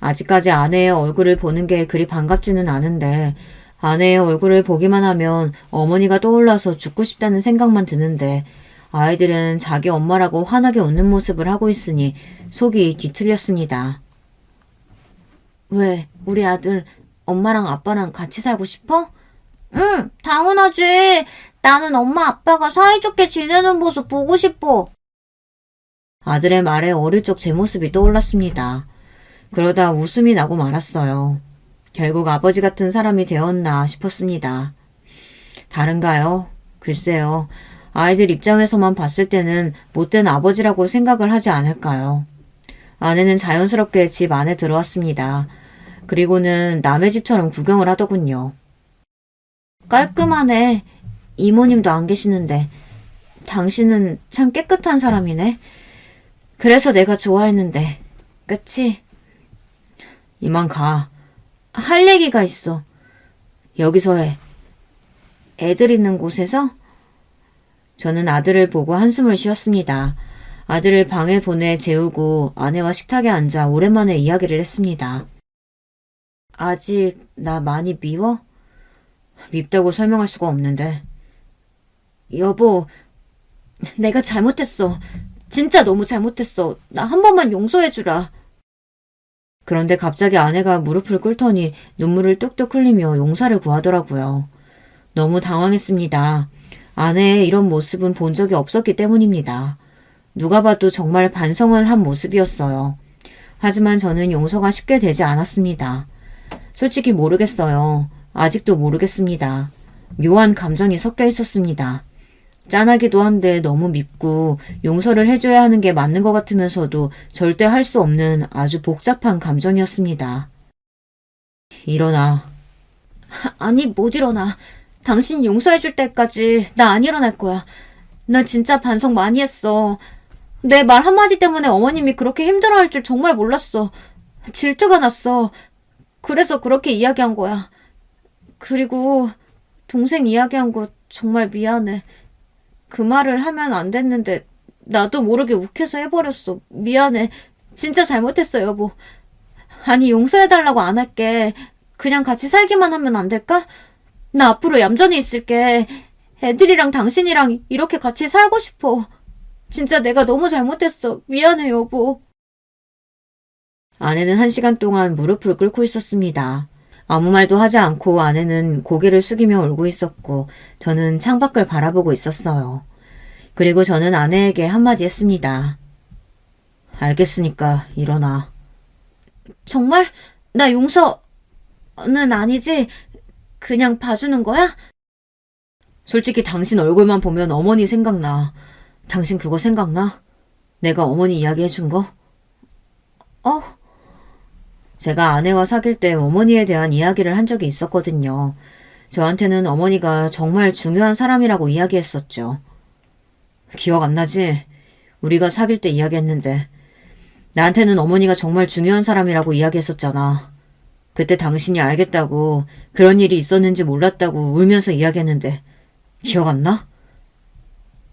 아직까지 아내의 얼굴을 보는 게 그리 반갑지는 않은데 아내의 얼굴을 보기만 하면 어머니가 떠올라서 죽고 싶다는 생각만 드는데 아이들은 자기 엄마라고 환하게 웃는 모습을 하고 있으니 속이 뒤틀렸습니다. 왜, 우리 아들 엄마랑 아빠랑 같이 살고 싶어? 응, 당연하지. 나는 엄마 아빠가 사이좋게 지내는 모습 보고 싶어. 아들의 말에 어릴 적 제 모습이 떠올랐습니다. 그러다 웃음이 나고 말았어요. 결국 아버지 같은 사람이 되었나 싶었습니다. 다른가요? 글쎄요. 아이들 입장에서만 봤을 때는 못된 아버지라고 생각을 하지 않을까요? 아내는 자연스럽게 집 안에 들어왔습니다. 그리고는 남의 집처럼 구경을 하더군요. 깔끔하네. 이모님도 안 계시는데. 당신은 참 깨끗한 사람이네. 그래서 내가 좋아했는데. 그치? 이만 가. 할 얘기가 있어. 여기서 해. 애들 있는 곳에서? 저는 아들을 보고 한숨을 쉬었습니다. 아들을 방에 보내 재우고 아내와 식탁에 앉아 오랜만에 이야기를 했습니다. 아직 나 많이 미워? 밉다고 설명할 수가 없는데. 여보, 내가 잘못했어. 진짜 너무 잘못했어. 나 한 번만 용서해주라. 그런데 갑자기 아내가 무릎을 꿇더니 눈물을 뚝뚝 흘리며 용서를 구하더라고요. 너무 당황했습니다. 아내의 이런 모습은 본 적이 없었기 때문입니다. 누가 봐도 정말 반성을 한 모습이었어요. 하지만 저는 용서가 쉽게 되지 않았습니다. 솔직히 모르겠어요. 아직도 모르겠습니다. 묘한 감정이 섞여 있었습니다. 짠하기도 한데 너무 밉고 용서를 해줘야 하는 게 맞는 것 같으면서도 절대 할 수 없는 아주 복잡한 감정이었습니다. 일어나. 아니, 못 일어나. 당신 용서해줄 때까지 나 안 일어날 거야. 나 진짜 반성 많이 했어. 내 말 한마디 때문에 어머님이 그렇게 힘들어할 줄 정말 몰랐어. 질투가 났어. 그래서 그렇게 이야기한 거야. 그리고 동생 이야기한 거 정말 미안해. 그 말을 하면 안 됐는데 나도 모르게 욱해서 해버렸어. 미안해. 진짜 잘못했어, 여보. 아니, 용서해달라고 안 할게. 그냥 같이 살기만 하면 안 될까? 나 앞으로 얌전히 있을게. 애들이랑 당신이랑 이렇게 같이 살고 싶어. 진짜 내가 너무 잘못했어. 미안해, 여보. 아내는 1시간 동안 무릎을 꿇고 있었습니다. 아무 말도 하지 않고 아내는 고개를 숙이며 울고 있었고 저는 창밖을 바라보고 있었어요. 그리고 저는 아내에게 한마디 했습니다. 알겠으니까 일어나. 정말? 나 용서는 아니지? 그냥 봐주는 거야? 솔직히 당신 얼굴만 보면 어머니 생각나. 당신 그거 생각나? 내가 어머니 이야기해준 거? 제가 아내와 사귈 때 어머니에 대한 이야기를 한 적이 있었거든요. 저한테는 어머니가 정말 중요한 사람이라고 이야기했었죠. 기억 안 나지? 우리가 사귈 때 이야기했는데 나한테는 어머니가 정말 중요한 사람이라고 이야기했었잖아. 그때 당신이 알겠다고 그런 일이 있었는지 몰랐다고 울면서 이야기했는데 기억 안 나?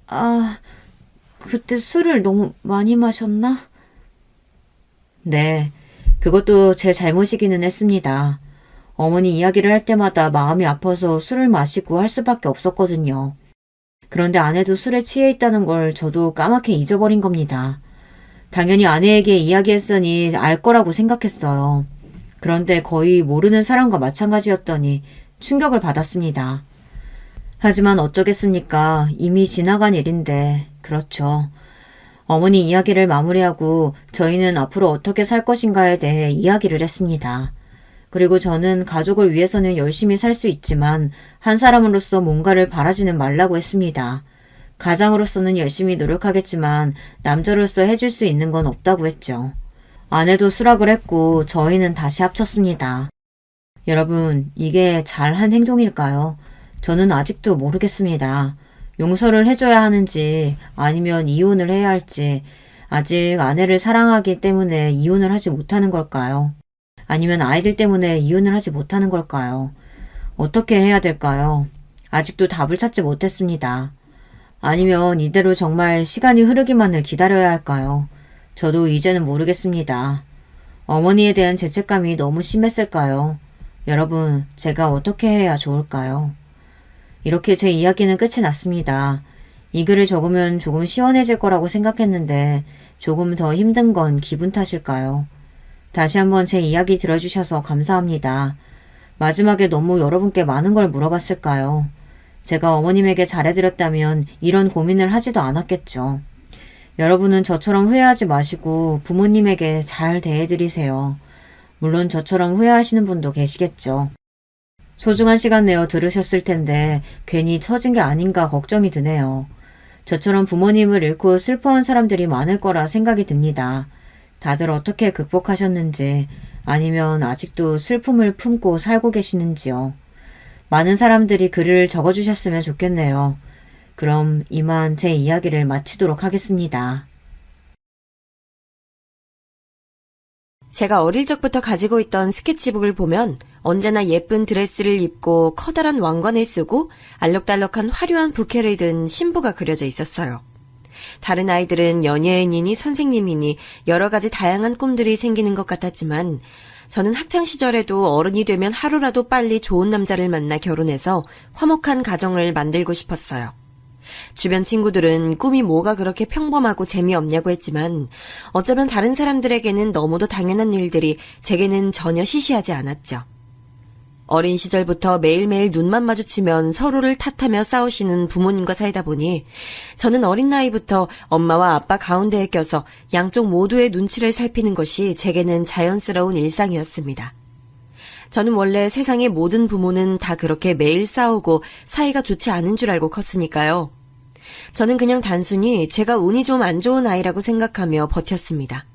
아, 그때 술을 너무 많이 마셨나? 네, 그것도 제 잘못이기는 했습니다. 어머니 이야기를 할 때마다 마음이 아파서 술을 마시고 할 수밖에 없었거든요. 그런데 아내도 술에 취해 있다는 걸 저도 까맣게 잊어버린 겁니다. 당연히 아내에게 이야기했으니 알 거라고 생각했어요. 그런데 거의 모르는 사람과 마찬가지였더니 충격을 받았습니다. 하지만 어쩌겠습니까? 이미 지나간 일인데, 그렇죠. 어머니 이야기를 마무리하고 저희는 앞으로 어떻게 살 것인가에 대해 이야기를 했습니다. 그리고 저는 가족을 위해서는 열심히 살 수 있지만 한 사람으로서 뭔가를 바라지는 말라고 했습니다. 가장으로서는 열심히 노력하겠지만 남자로서 해줄 수 있는 건 없다고 했죠. 아내도 수락을 했고 저희는 다시 합쳤습니다. 여러분, 이게 잘한 행동일까요? 저는 아직도 모르겠습니다. 용서를 해줘야 하는지 아니면 이혼을 해야 할지, 아직 아내를 사랑하기 때문에 이혼을 하지 못하는 걸까요? 아니면 아이들 때문에 이혼을 하지 못하는 걸까요? 어떻게 해야 될까요? 아직도 답을 찾지 못했습니다. 아니면 이대로 정말 시간이 흐르기만을 기다려야 할까요? 저도 이제는 모르겠습니다. 어머니에 대한 죄책감이 너무 심했을까요? 여러분, 제가 어떻게 해야 좋을까요? 이렇게 제 이야기는 끝이 났습니다. 이 글을 적으면 조금 시원해질 거라고 생각했는데 조금 더 힘든 건 기분 탓일까요? 다시 한번 제 이야기 들어주셔서 감사합니다. 마지막에 너무 여러분께 많은 걸 물어봤을까요? 제가 어머님에게 잘해드렸다면 이런 고민을 하지도 않았겠죠. 여러분은 저처럼 후회하지 마시고 부모님에게 잘 대해드리세요. 물론 저처럼 후회하시는 분도 계시겠죠. 소중한 시간 내어 들으셨을 텐데 괜히 처진 게 아닌가 걱정이 드네요. 저처럼 부모님을 잃고 슬퍼한 사람들이 많을 거라 생각이 듭니다. 다들 어떻게 극복하셨는지 아니면 아직도 슬픔을 품고 살고 계시는지요. 많은 사람들이 글을 적어주셨으면 좋겠네요. 그럼 이만 제 이야기를 마치도록 하겠습니다. 제가 어릴 적부터 가지고 있던 스케치북을 보면 언제나 예쁜 드레스를 입고 커다란 왕관을 쓰고 알록달록한 화려한 부케를 든 신부가 그려져 있었어요. 다른 아이들은 연예인이니 선생님이니 여러 가지 다양한 꿈들이 생기는 것 같았지만 저는 학창시절에도 어른이 되면 하루라도 빨리 좋은 남자를 만나 결혼해서 화목한 가정을 만들고 싶었어요. 주변 친구들은 꿈이 뭐가 그렇게 평범하고 재미없냐고 했지만 어쩌면 다른 사람들에게는 너무도 당연한 일들이 제게는 전혀 시시하지 않았죠. 어린 시절부터 매일매일 눈만 마주치면 서로를 탓하며 싸우시는 부모님과 살다 보니 저는 어린 나이부터 엄마와 아빠 가운데에 껴서 양쪽 모두의 눈치를 살피는 것이 제게는 자연스러운 일상이었습니다. 저는 원래 세상의 모든 부모는 다 그렇게 매일 싸우고 사이가 좋지 않은 줄 알고 컸으니까요. 저는 그냥 단순히 제가 운이 좀 안 좋은 아이라고 생각하며 버텼습니다.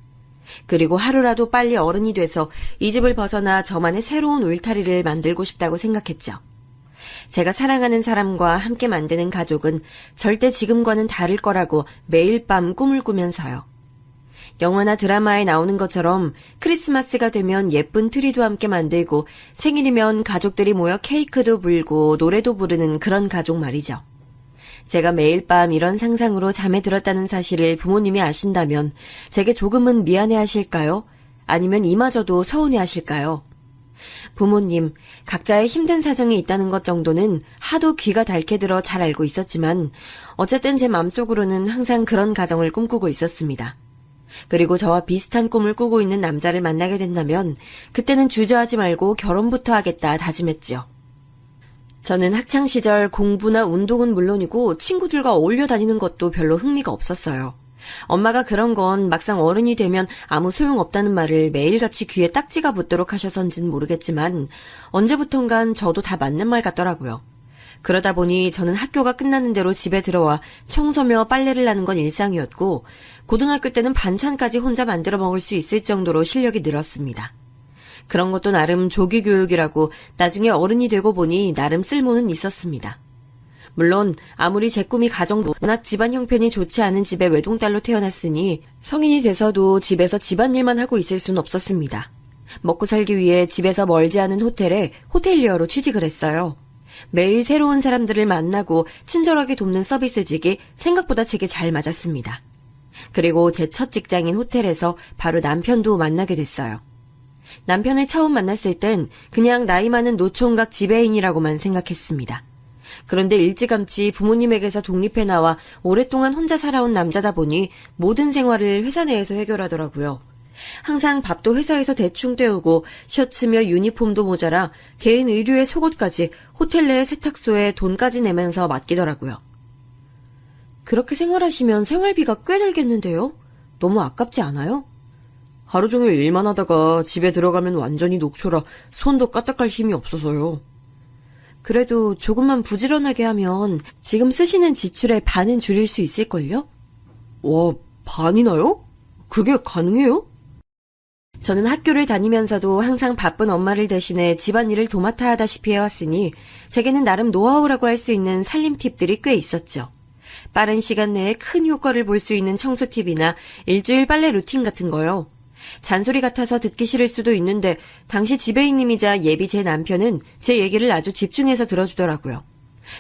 그리고 하루라도 빨리 어른이 돼서 이 집을 벗어나 저만의 새로운 울타리를 만들고 싶다고 생각했죠. 제가 사랑하는 사람과 함께 만드는 가족은 절대 지금과는 다를 거라고 매일 밤 꿈을 꾸면서요. 영화나 드라마에 나오는 것처럼 크리스마스가 되면 예쁜 트리도 함께 만들고 생일이면 가족들이 모여 케이크도 불고 노래도 부르는 그런 가족 말이죠. 제가 매일 밤 이런 상상으로 잠에 들었다는 사실을 부모님이 아신다면 제게 조금은 미안해하실까요? 아니면 이마저도 서운해하실까요? 부모님, 각자의 힘든 사정이 있다는 것 정도는 하도 귀가 닳게 들어 잘 알고 있었지만 어쨌든 제 마음속으로는 항상 그런 가정을 꿈꾸고 있었습니다. 그리고 저와 비슷한 꿈을 꾸고 있는 남자를 만나게 된다면 그때는 주저하지 말고 결혼부터 하겠다 다짐했지요. 저는 학창시절 공부나 운동은 물론이고 친구들과 어울려 다니는 것도 별로 흥미가 없었어요. 엄마가 그런 건 막상 어른이 되면 아무 소용없다는 말을 매일같이 귀에 딱지가 붙도록 하셔서인지는 모르겠지만 언제부턴간 저도 다 맞는 말 같더라고요. 그러다 보니 저는 학교가 끝나는 대로 집에 들어와 청소며 빨래를 하는 건 일상이었고 고등학교 때는 반찬까지 혼자 만들어 먹을 수 있을 정도로 실력이 늘었습니다. 그런 것도 나름 조기 교육이라고 나중에 어른이 되고 보니 나름 쓸모는 있었습니다. 물론 아무리 제 꿈이 가정도 워낙 집안 형편이 좋지 않은 집에 외동딸로 태어났으니 성인이 돼서도 집에서 집안일만 하고 있을 순 없었습니다. 먹고 살기 위해 집에서 멀지 않은 호텔에 호텔리어로 취직을 했어요. 매일 새로운 사람들을 만나고 친절하게 돕는 서비스직이 생각보다 제게 잘 맞았습니다. 그리고 제 첫 직장인 호텔에서 바로 남편도 만나게 됐어요. 남편을 처음 만났을 땐 그냥 나이 많은 노총각 지배인이라고만 생각했습니다. 그런데 일찌감치 부모님에게서 독립해 나와 오랫동안 혼자 살아온 남자다 보니 모든 생활을 회사 내에서 해결하더라고요. 항상 밥도 회사에서 대충 때우고 셔츠며 유니폼도 모자라 개인 의류에 속옷까지 호텔 내 세탁소에 돈까지 내면서 맡기더라고요. 그렇게 생활하시면 생활비가 꽤 들겠는데요? 너무 아깝지 않아요? 하루 종일 일만 하다가 집에 들어가면 완전히 녹초라 손도 까딱할 힘이 없어서요. 그래도 조금만 부지런하게 하면 지금 쓰시는 지출의 반은 줄일 수 있을걸요? 와, 반이나요? 그게 가능해요? 저는 학교를 다니면서도 항상 바쁜 엄마를 대신해 집안일을 도맡아 하다시피 해왔으니 제게는 나름 노하우라고 할 수 있는 살림 팁들이 꽤 있었죠. 빠른 시간 내에 큰 효과를 볼 수 있는 청소 팁이나 일주일 빨래 루틴 같은 거요. 잔소리 같아서 듣기 싫을 수도 있는데 당시 지배인님이자 예비 제 남편은 제 얘기를 아주 집중해서 들어주더라고요.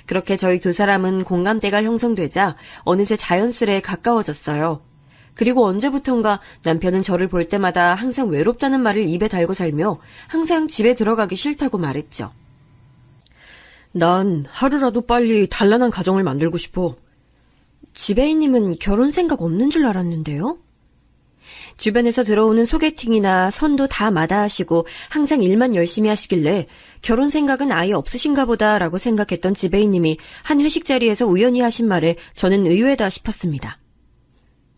그렇게 저희 두 사람은 공감대가 형성되자 어느새 자연스레 가까워졌어요. 그리고 언제부턴가 남편은 저를 볼 때마다 항상 외롭다는 말을 입에 달고 살며 항상 집에 들어가기 싫다고 말했죠. 난 하루라도 빨리 단란한 가정을 만들고 싶어. 지배인님은 결혼 생각 없는 줄 알았는데요? 주변에서 들어오는 소개팅이나 선도 다 마다하시고 항상 일만 열심히 하시길래 결혼 생각은 아예 없으신가 보다라고 생각했던 지배인님이 한 회식 자리에서 우연히 하신 말에 저는 의외다 싶었습니다.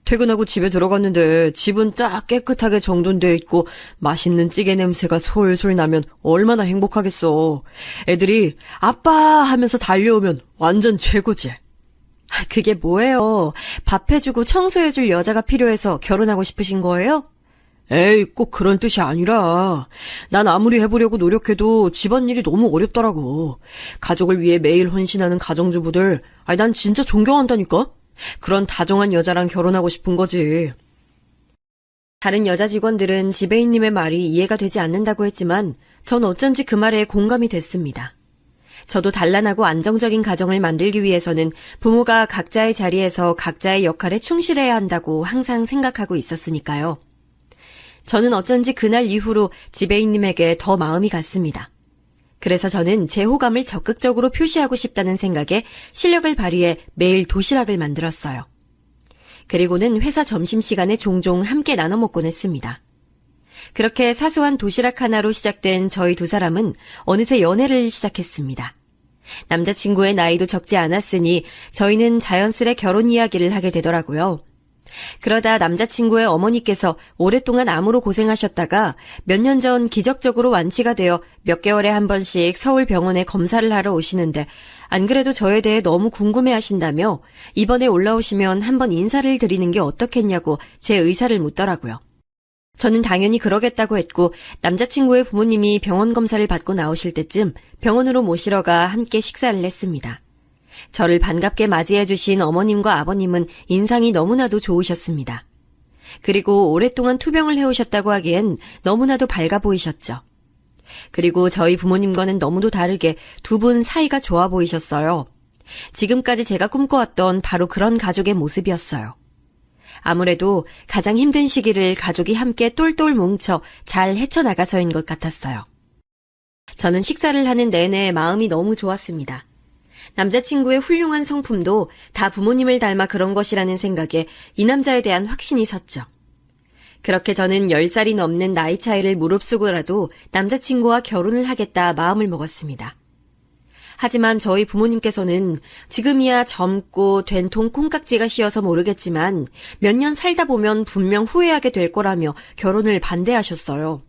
퇴근하고 집에 들어갔는데 집은 딱 깨끗하게 정돈되어 있고 맛있는 찌개 냄새가 솔솔 나면 얼마나 행복하겠어. 애들이 아빠 하면서 달려오면 완전 최고지. 그게 뭐예요? 밥 해주고 청소해줄 여자가 필요해서 결혼하고 싶으신 거예요? 에이, 꼭 그런 뜻이 아니라 난 아무리 해보려고 노력해도 집안일이 너무 어렵더라고. 가족을 위해 매일 헌신하는 가정주부들, 난 진짜 존경한다니까? 그런 다정한 여자랑 결혼하고 싶은 거지. 다른 여자 직원들은 지배인님의 말이 이해가 되지 않는다고 했지만 전 어쩐지 그 말에 공감이 됐습니다. 저도 단란하고 안정적인 가정을 만들기 위해서는 부모가 각자의 자리에서 각자의 역할에 충실해야 한다고 항상 생각하고 있었으니까요. 저는 어쩐지 그날 이후로 지배인님에게 더 마음이 갔습니다. 그래서 저는 제 호감을 적극적으로 표시하고 싶다는 생각에 실력을 발휘해 매일 도시락을 만들었어요. 그리고는 회사 점심시간에 종종 함께 나눠 먹곤 했습니다. 그렇게 사소한 도시락 하나로 시작된 저희 두 사람은 어느새 연애를 시작했습니다. 남자친구의 나이도 적지 않았으니 저희는 자연스레 결혼 이야기를 하게 되더라고요. 그러다 남자친구의 어머니께서 오랫동안 암으로 고생하셨다가 몇 년 전 기적적으로 완치가 되어 몇 개월에 한 번씩 서울 병원에 검사를 하러 오시는데 안 그래도 저에 대해 너무 궁금해하신다며 이번에 올라오시면 한번 인사를 드리는 게 어떻겠냐고 제 의사를 묻더라고요. 저는 당연히 그러겠다고 했고 남자친구의 부모님이 병원 검사를 받고 나오실 때쯤 병원으로 모시러 가 함께 식사를 했습니다. 저를 반갑게 맞이해 주신 어머님과 아버님은 인상이 너무나도 좋으셨습니다. 그리고 오랫동안 투병을 해오셨다고 하기엔 너무나도 밝아 보이셨죠. 그리고 저희 부모님과는 너무도 다르게 두 분 사이가 좋아 보이셨어요. 지금까지 제가 꿈꿔왔던 바로 그런 가족의 모습이었어요. 아무래도 가장 힘든 시기를 가족이 함께 똘똘 뭉쳐 잘 헤쳐나가서인 것 같았어요. 저는 식사를 하는 내내 마음이 너무 좋았습니다. 남자친구의 훌륭한 성품도 다 부모님을 닮아 그런 것이라는 생각에 이 남자에 대한 확신이 섰죠. 그렇게 저는 10살이 넘는 나이 차이를 무릅쓰고라도 남자친구와 결혼을 하겠다 마음을 먹었습니다. 하지만 저희 부모님께서는 지금이야 젊고 된통 콩깍지가 씌어서 모르겠지만 몇 년 살다 보면 분명 후회하게 될 거라며 결혼을 반대하셨어요.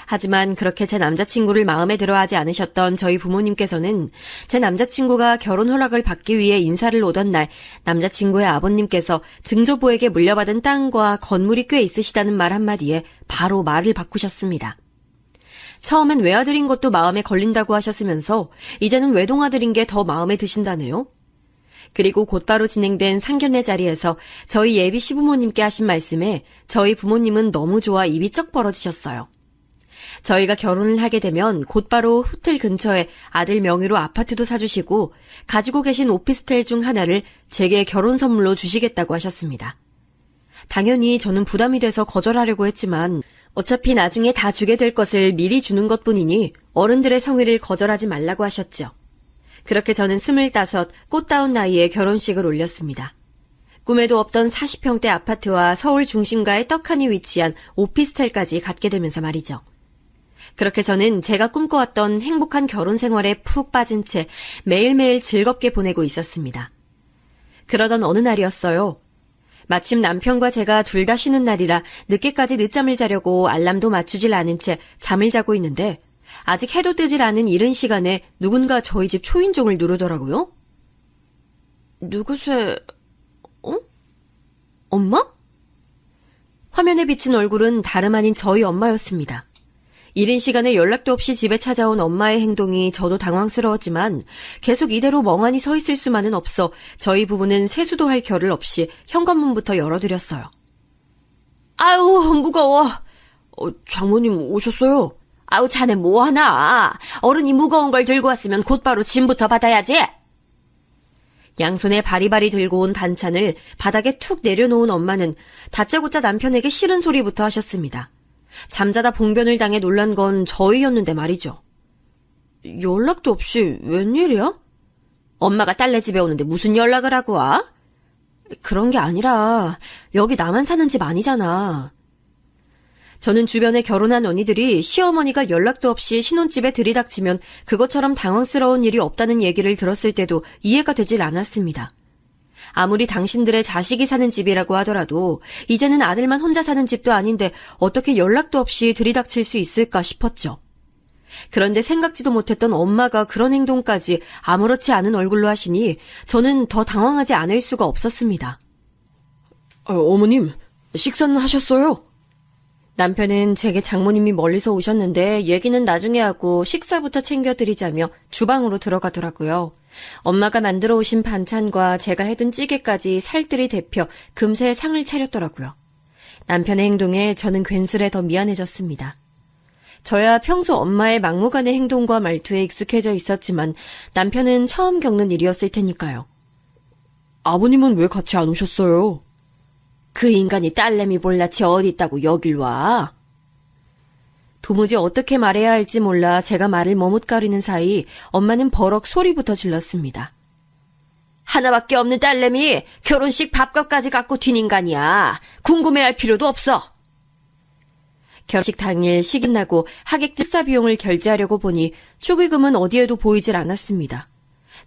하지만 그렇게 제 남자친구를 마음에 들어하지 않으셨던 저희 부모님께서는 제 남자친구가 결혼 허락을 받기 위해 인사를 오던 날 남자친구의 아버님께서 증조부에게 물려받은 땅과 건물이 꽤 있으시다는 말 한마디에 바로 말을 바꾸셨습니다. 처음엔 외아들인 것도 마음에 걸린다고 하셨으면서 이제는 외동아들인 게 더 마음에 드신다네요. 그리고 곧바로 진행된 상견례 자리에서 저희 예비 시부모님께 하신 말씀에 저희 부모님은 너무 좋아 입이 쩍 벌어지셨어요. 저희가 결혼을 하게 되면 곧바로 호텔 근처에 아들 명의로 아파트도 사주시고 가지고 계신 오피스텔 중 하나를 제게 결혼 선물로 주시겠다고 하셨습니다. 당연히 저는 부담이 돼서 거절하려고 했지만 어차피 나중에 다 주게 될 것을 미리 주는 것뿐이니 어른들의 성의를 거절하지 말라고 하셨죠. 그렇게 저는 25, 꽃다운 나이에 결혼식을 올렸습니다. 꿈에도 없던 40평대 아파트와 서울 중심가의 떡하니 위치한 오피스텔까지 갖게 되면서 말이죠. 그렇게 저는 제가 꿈꿔왔던 행복한 결혼 생활에 푹 빠진 채 매일매일 즐겁게 보내고 있었습니다. 그러던 어느 날이었어요. 마침 남편과 제가 둘 다 쉬는 날이라 늦게까지 늦잠을 자려고 알람도 맞추질 않은 채 잠을 자고 있는데 아직 해도 뜨질 않은 이른 시간에 누군가 저희 집 초인종을 누르더라고요. 누구세... 엄마? 화면에 비친 얼굴은 다름 아닌 저희 엄마였습니다. 이른 시간에 연락도 없이 집에 찾아온 엄마의 행동이 저도 당황스러웠지만 계속 이대로 멍하니 서 있을 수만은 없어 저희 부부는 세수도 할 겨를 없이 현관문부터 열어드렸어요. 아유, 무거워. 장모님 오셨어요? 아우, 자네 뭐하나? 어른이 무거운 걸 들고 왔으면 곧바로 짐부터 받아야지. 양손에 바리바리 들고 온 반찬을 바닥에 툭 내려놓은 엄마는 다짜고짜 남편에게 싫은 소리부터 하셨습니다. 잠자다 봉변을 당해 놀란 건 저희였는데 말이죠. 연락도 없이 웬일이야? 엄마가 딸네 집에 오는데 무슨 연락을 하고 와? 그런 게 아니라 여기 나만 사는 집 아니잖아. 저는 주변에 결혼한 언니들이 시어머니가 연락도 없이 신혼집에 들이닥치면 그것처럼 당황스러운 일이 없다는 얘기를 들었을 때도 이해가 되질 않았습니다. 아무리 당신들의 자식이 사는 집이라고 하더라도 이제는 아들만 혼자 사는 집도 아닌데 어떻게 연락도 없이 들이닥칠 수 있을까 싶었죠. 그런데 생각지도 못했던 엄마가 그런 행동까지 아무렇지 않은 얼굴로 하시니 저는 더 당황하지 않을 수가 없었습니다. 어머님, 식사는 하셨어요? 남편은 제게 장모님이 멀리서 오셨는데 얘기는 나중에 하고 식사부터 챙겨드리자며 주방으로 들어가더라고요. 엄마가 만들어 오신 반찬과 제가 해둔 찌개까지 살뜰히 데펴 금세 상을 차렸더라고요. 남편의 행동에 저는 괜스레 더 미안해졌습니다. 저야 평소 엄마의 막무가내 행동과 말투에 익숙해져 있었지만 남편은 처음 겪는 일이었을 테니까요. 아버님은 왜 같이 안 오셨어요? 그 인간이 딸내미 볼라치 어디 있다고 여길 와? 도무지 어떻게 말해야 할지 몰라 제가 말을 머뭇거리는 사이 엄마는 버럭 소리부터 질렀습니다. 하나밖에 없는 딸내미 결혼식 밥값까지 갖고 튄 인간이야. 궁금해할 필요도 없어. 결혼식 당일 식이 나고 하객 특사 비용을 결제하려고 보니 축의금은 어디에도 보이질 않았습니다.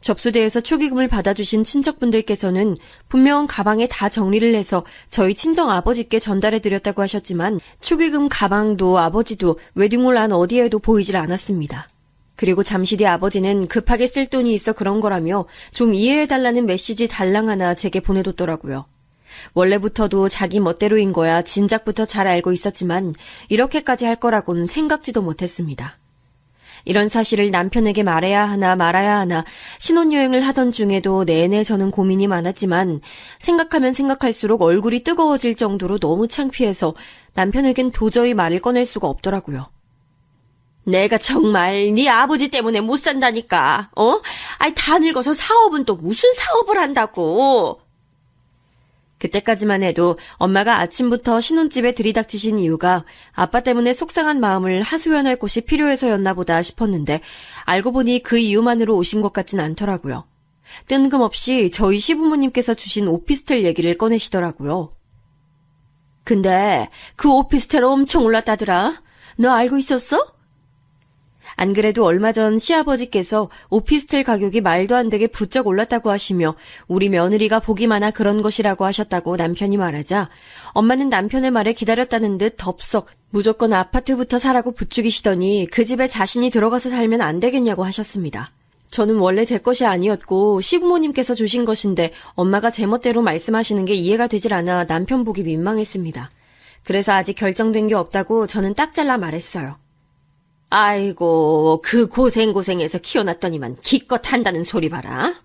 접수대에서 축의금을 받아주신 친척분들께서는 분명 가방에 다 정리를 해서 저희 친정 아버지께 전달해드렸다고 하셨지만 축의금 가방도 아버지도 웨딩홀 안 어디에도 보이질 않았습니다. 그리고 잠시 뒤 아버지는 급하게 쓸 돈이 있어 그런 거라며 좀 이해해달라는 메시지 달랑 하나 제게 보내뒀더라고요. 원래부터도 자기 멋대로인 거야 진작부터 잘 알고 있었지만 이렇게까지 할 거라고는 생각지도 못했습니다. 이런 사실을 남편에게 말해야 하나 말아야 하나 신혼여행을 하던 중에도 내내 저는 고민이 많았지만 생각하면 생각할수록 얼굴이 뜨거워질 정도로 너무 창피해서 남편에겐 도저히 말을 꺼낼 수가 없더라고요. 내가 정말 네 아버지 때문에 못 산다니까. 아이 다 늙어서 사업은 또 무슨 사업을 한다고. 그때까지만 해도 엄마가 아침부터 신혼집에 들이닥치신 이유가 아빠 때문에 속상한 마음을 하소연할 곳이 필요해서였나 보다 싶었는데 알고 보니 그 이유만으로 오신 것 같진 않더라고요. 뜬금없이 저희 시부모님께서 주신 오피스텔 얘기를 꺼내시더라고요. 근데 그 오피스텔 엄청 올랐다더라. 너 알고 있었어? 안 그래도 얼마 전 시아버지께서 오피스텔 가격이 말도 안 되게 부쩍 올랐다고 하시며 우리 며느리가 복이 많아 그런 것이라고 하셨다고 남편이 말하자 엄마는 남편의 말에 기다렸다는 듯 덥석 무조건 아파트부터 사라고 부추기시더니 그 집에 자신이 들어가서 살면 안 되겠냐고 하셨습니다. 저는 원래 제 것이 아니었고 시부모님께서 주신 것인데 엄마가 제멋대로 말씀하시는 게 이해가 되질 않아 남편 보기 민망했습니다. 그래서 아직 결정된 게 없다고 저는 딱 잘라 말했어요. 아이고, 그 고생해서 키워놨더니만 기껏 한다는 소리 봐라.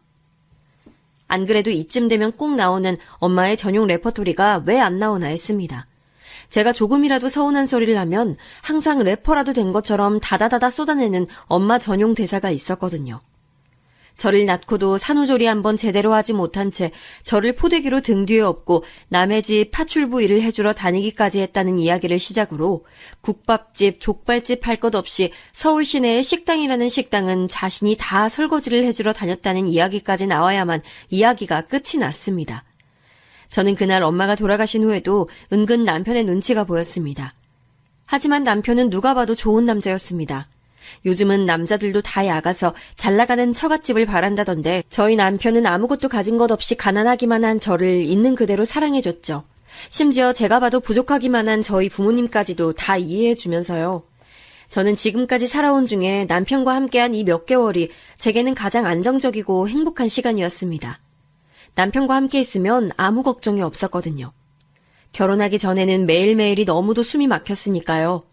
안 그래도 이쯤 되면 꼭 나오는 엄마의 전용 레퍼토리가 왜 안 나오나 했습니다. 제가 조금이라도 서운한 소리를 하면 항상 래퍼라도 된 것처럼 다다다다 쏟아내는 엄마 전용 대사가 있었거든요. 저를 낳고도 산후조리 한번 제대로 하지 못한 채 저를 포대기로 등 뒤에 업고 남의 집 파출부 일을 해주러 다니기까지 했다는 이야기를 시작으로 국밥집, 족발집 할 것 없이 서울 시내의 식당이라는 식당은 자신이 다 설거지를 해주러 다녔다는 이야기까지 나와야만 이야기가 끝이 났습니다. 저는 그날 엄마가 돌아가신 후에도 은근 남편의 눈치가 보였습니다. 하지만 남편은 누가 봐도 좋은 남자였습니다. 요즘은 남자들도 다 야가서 잘나가는 처갓집을 바란다던데 저희 남편은 아무것도 가진 것 없이 가난하기만 한 저를 있는 그대로 사랑해줬죠. 심지어 제가 봐도 부족하기만 한 저희 부모님까지도 다 이해해주면서요. 저는 지금까지 살아온 중에 남편과 함께한 이 몇 개월이 제게는 가장 안정적이고 행복한 시간이었습니다. 남편과 함께 있으면 아무 걱정이 없었거든요. 결혼하기 전에는 매일매일이 너무도 숨이 막혔으니까요.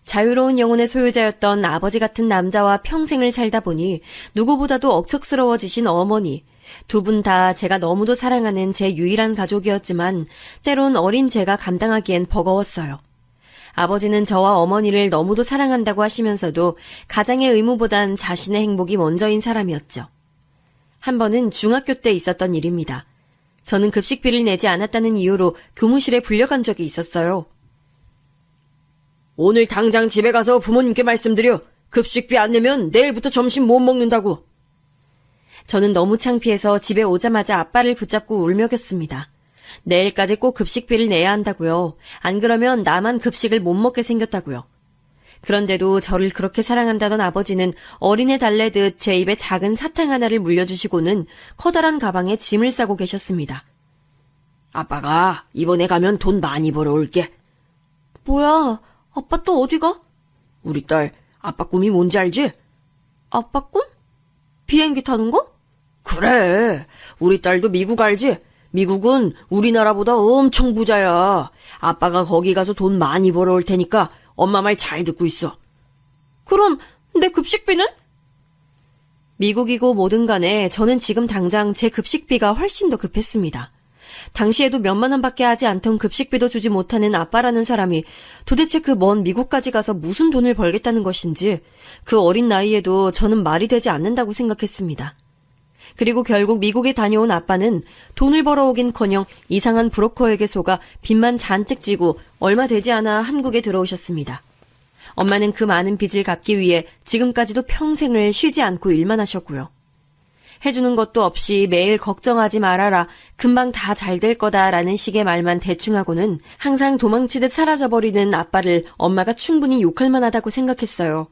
자유로운 영혼의 소유자였던 아버지 같은 남자와 평생을 살다 보니 누구보다도 억척스러워지신 어머니, 두 분 다 제가 너무도 사랑하는 제 유일한 가족이었지만 때론 어린 제가 감당하기엔 버거웠어요. 아버지는 저와 어머니를 너무도 사랑한다고 하시면서도 가장의 의무보단 자신의 행복이 먼저인 사람이었죠. 한 번은 중학교 때 있었던 일입니다. 저는 급식비를 내지 않았다는 이유로 교무실에 불려간 적이 있었어요. 오늘 당장 집에 가서 부모님께 말씀드려. 급식비 안 내면 내일부터 점심 못 먹는다고. 저는 너무 창피해서 집에 오자마자 아빠를 붙잡고 울먹였습니다. 내일까지 꼭 급식비를 내야 한다고요. 안 그러면 나만 급식을 못 먹게 생겼다고요. 그런데도 저를 그렇게 사랑한다던 아버지는 어린애 달래듯 제 입에 작은 사탕 하나를 물려주시고는 커다란 가방에 짐을 싸고 계셨습니다. 아빠가 이번에 가면 돈 많이 벌어올게. 뭐야, 아빠 또 어디 가? 우리 딸, 아빠 꿈이 뭔지 알지? 아빠 꿈? 비행기 타는 거? 그래, 우리 딸도 미국 알지? 미국은 우리나라보다 엄청 부자야. 아빠가 거기 가서 돈 많이 벌어올 테니까 엄마 말 잘 듣고 있어. 그럼 내 급식비는? 미국이고 뭐든 간에 저는 지금 당장 제 급식비가 훨씬 더 급했습니다. 당시에도 몇만 원밖에 하지 않던 급식비도 주지 못하는 아빠라는 사람이 도대체 그 먼 미국까지 가서 무슨 돈을 벌겠다는 것인지 그 어린 나이에도 저는 말이 되지 않는다고 생각했습니다. 그리고 결국 미국에 다녀온 아빠는 돈을 벌어오긴커녕 이상한 브로커에게 속아 빚만 잔뜩 지고 얼마 되지 않아 한국에 들어오셨습니다. 엄마는 그 많은 빚을 갚기 위해 지금까지도 평생을 쉬지 않고 일만 하셨고요. 해주는 것도 없이 매일 걱정하지 말아라, 금방 다 잘 될 거다라는 식의 말만 대충 하고는 항상 도망치듯 사라져버리는 아빠를 엄마가 충분히 욕할 만하다고 생각했어요.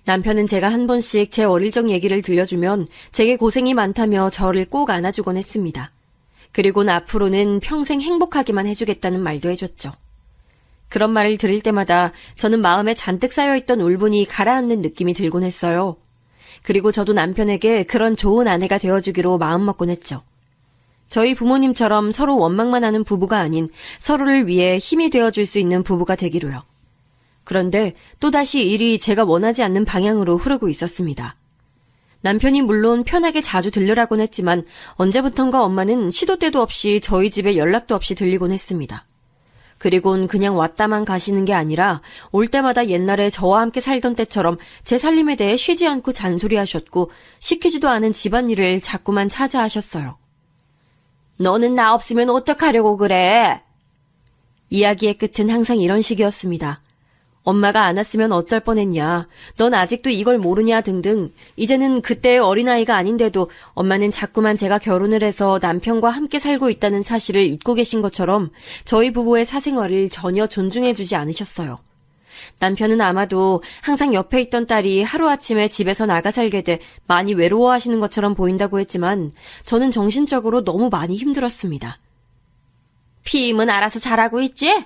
남편은 제가 한 번씩 제 어릴 적 얘기를 들려주면 제게 고생이 많다며 저를 꼭 안아주곤 했습니다. 그리고는 앞으로는 평생 행복하기만 해주겠다는 말도 해줬죠. 그런 말을 들을 때마다 저는 마음에 잔뜩 쌓여있던 울분이 가라앉는 느낌이 들곤 했어요. 그리고 저도 남편에게 그런 좋은 아내가 되어주기로 마음먹곤 했죠. 저희 부모님처럼 서로 원망만 하는 부부가 아닌 서로를 위해 힘이 되어줄 수 있는 부부가 되기로요. 그런데 또다시 일이 제가 원하지 않는 방향으로 흐르고 있었습니다. 남편이 물론 편하게 자주 들르라곤 했지만 언제부턴가 엄마는 시도 때도 없이 저희 집에 연락도 없이 들리곤 했습니다. 그리곤 그냥 왔다만 가시는 게 아니라 올 때마다 옛날에 저와 함께 살던 때처럼 제 살림에 대해 쉬지 않고 잔소리하셨고 시키지도 않은 집안일을 자꾸만 차지하셨어요. 너는 나 없으면 어떡하려고 그래? 이야기의 끝은 항상 이런 식이었습니다. 엄마가 안 왔으면 어쩔 뻔했냐, 넌 아직도 이걸 모르냐 등등. 이제는 그때의 어린아이가 아닌데도 엄마는 자꾸만 제가 결혼을 해서 남편과 함께 살고 있다는 사실을 잊고 계신 것처럼 저희 부부의 사생활을 전혀 존중해주지 않으셨어요. 남편은 아마도 항상 옆에 있던 딸이 하루아침에 집에서 나가 살게 돼 많이 외로워하시는 것처럼 보인다고 했지만 저는 정신적으로 너무 많이 힘들었습니다. 피임은 알아서 잘하고 있지?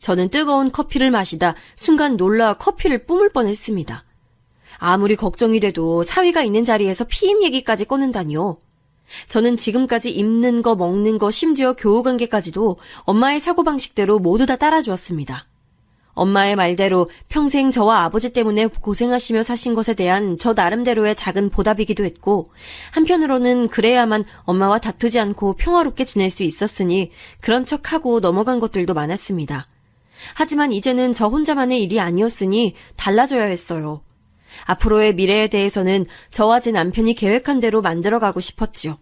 저는 뜨거운 커피를 마시다 순간 놀라 커피를 뿜을 뻔했습니다. 아무리 걱정이 돼도 사위가 있는 자리에서 피임 얘기까지 꺼낸다니요. 저는 지금까지 입는 거, 먹는 거, 심지어 교우관계까지도 엄마의 사고방식대로 모두 다 따라주었습니다. 엄마의 말대로 평생 저와 아버지 때문에 고생하시며 사신 것에 대한 저 나름대로의 작은 보답이기도 했고, 한편으로는 그래야만 엄마와 다투지 않고 평화롭게 지낼 수 있었으니 그런 척하고 넘어간 것들도 많았습니다. 하지만 이제는 저 혼자만의 일이 아니었으니 달라져야 했어요. 앞으로의 미래에 대해서는 저와 제 남편이 계획한 대로 만들어가고 싶었지요.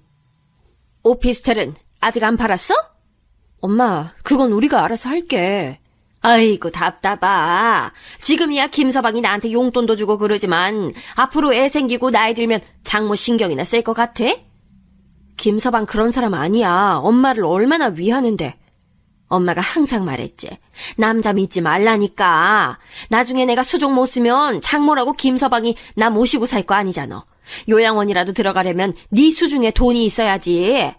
오피스텔은 아직 안 팔았어? 엄마, 그건 우리가 알아서 할게. 아이고 답답하. 지금이야 김서방이 나한테 용돈도 주고 그러지만 앞으로 애 생기고 나이 들면 장모 신경이나 쓸 것 같아? 김서방 그런 사람 아니야. 엄마를 얼마나 위하는데. 엄마가 항상 말했지. 남자 믿지 말라니까. 나중에 내가 수종 못 쓰면 장모라고 김서방이 나 모시고 살 거 아니잖아. 요양원이라도 들어가려면 네 수중에 돈이 있어야지.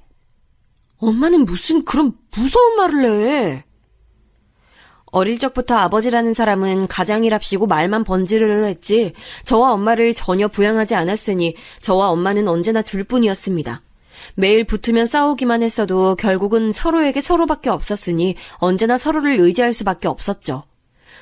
엄마는 무슨 그런 무서운 말을 해. 어릴 적부터 아버지라는 사람은 가장이랍시고 말만 번지르르 했지 저와 엄마를 전혀 부양하지 않았으니 저와 엄마는 언제나 둘뿐이었습니다. 매일 붙으면 싸우기만 했어도 결국은 서로에게 서로밖에 없었으니 언제나 서로를 의지할 수밖에 없었죠.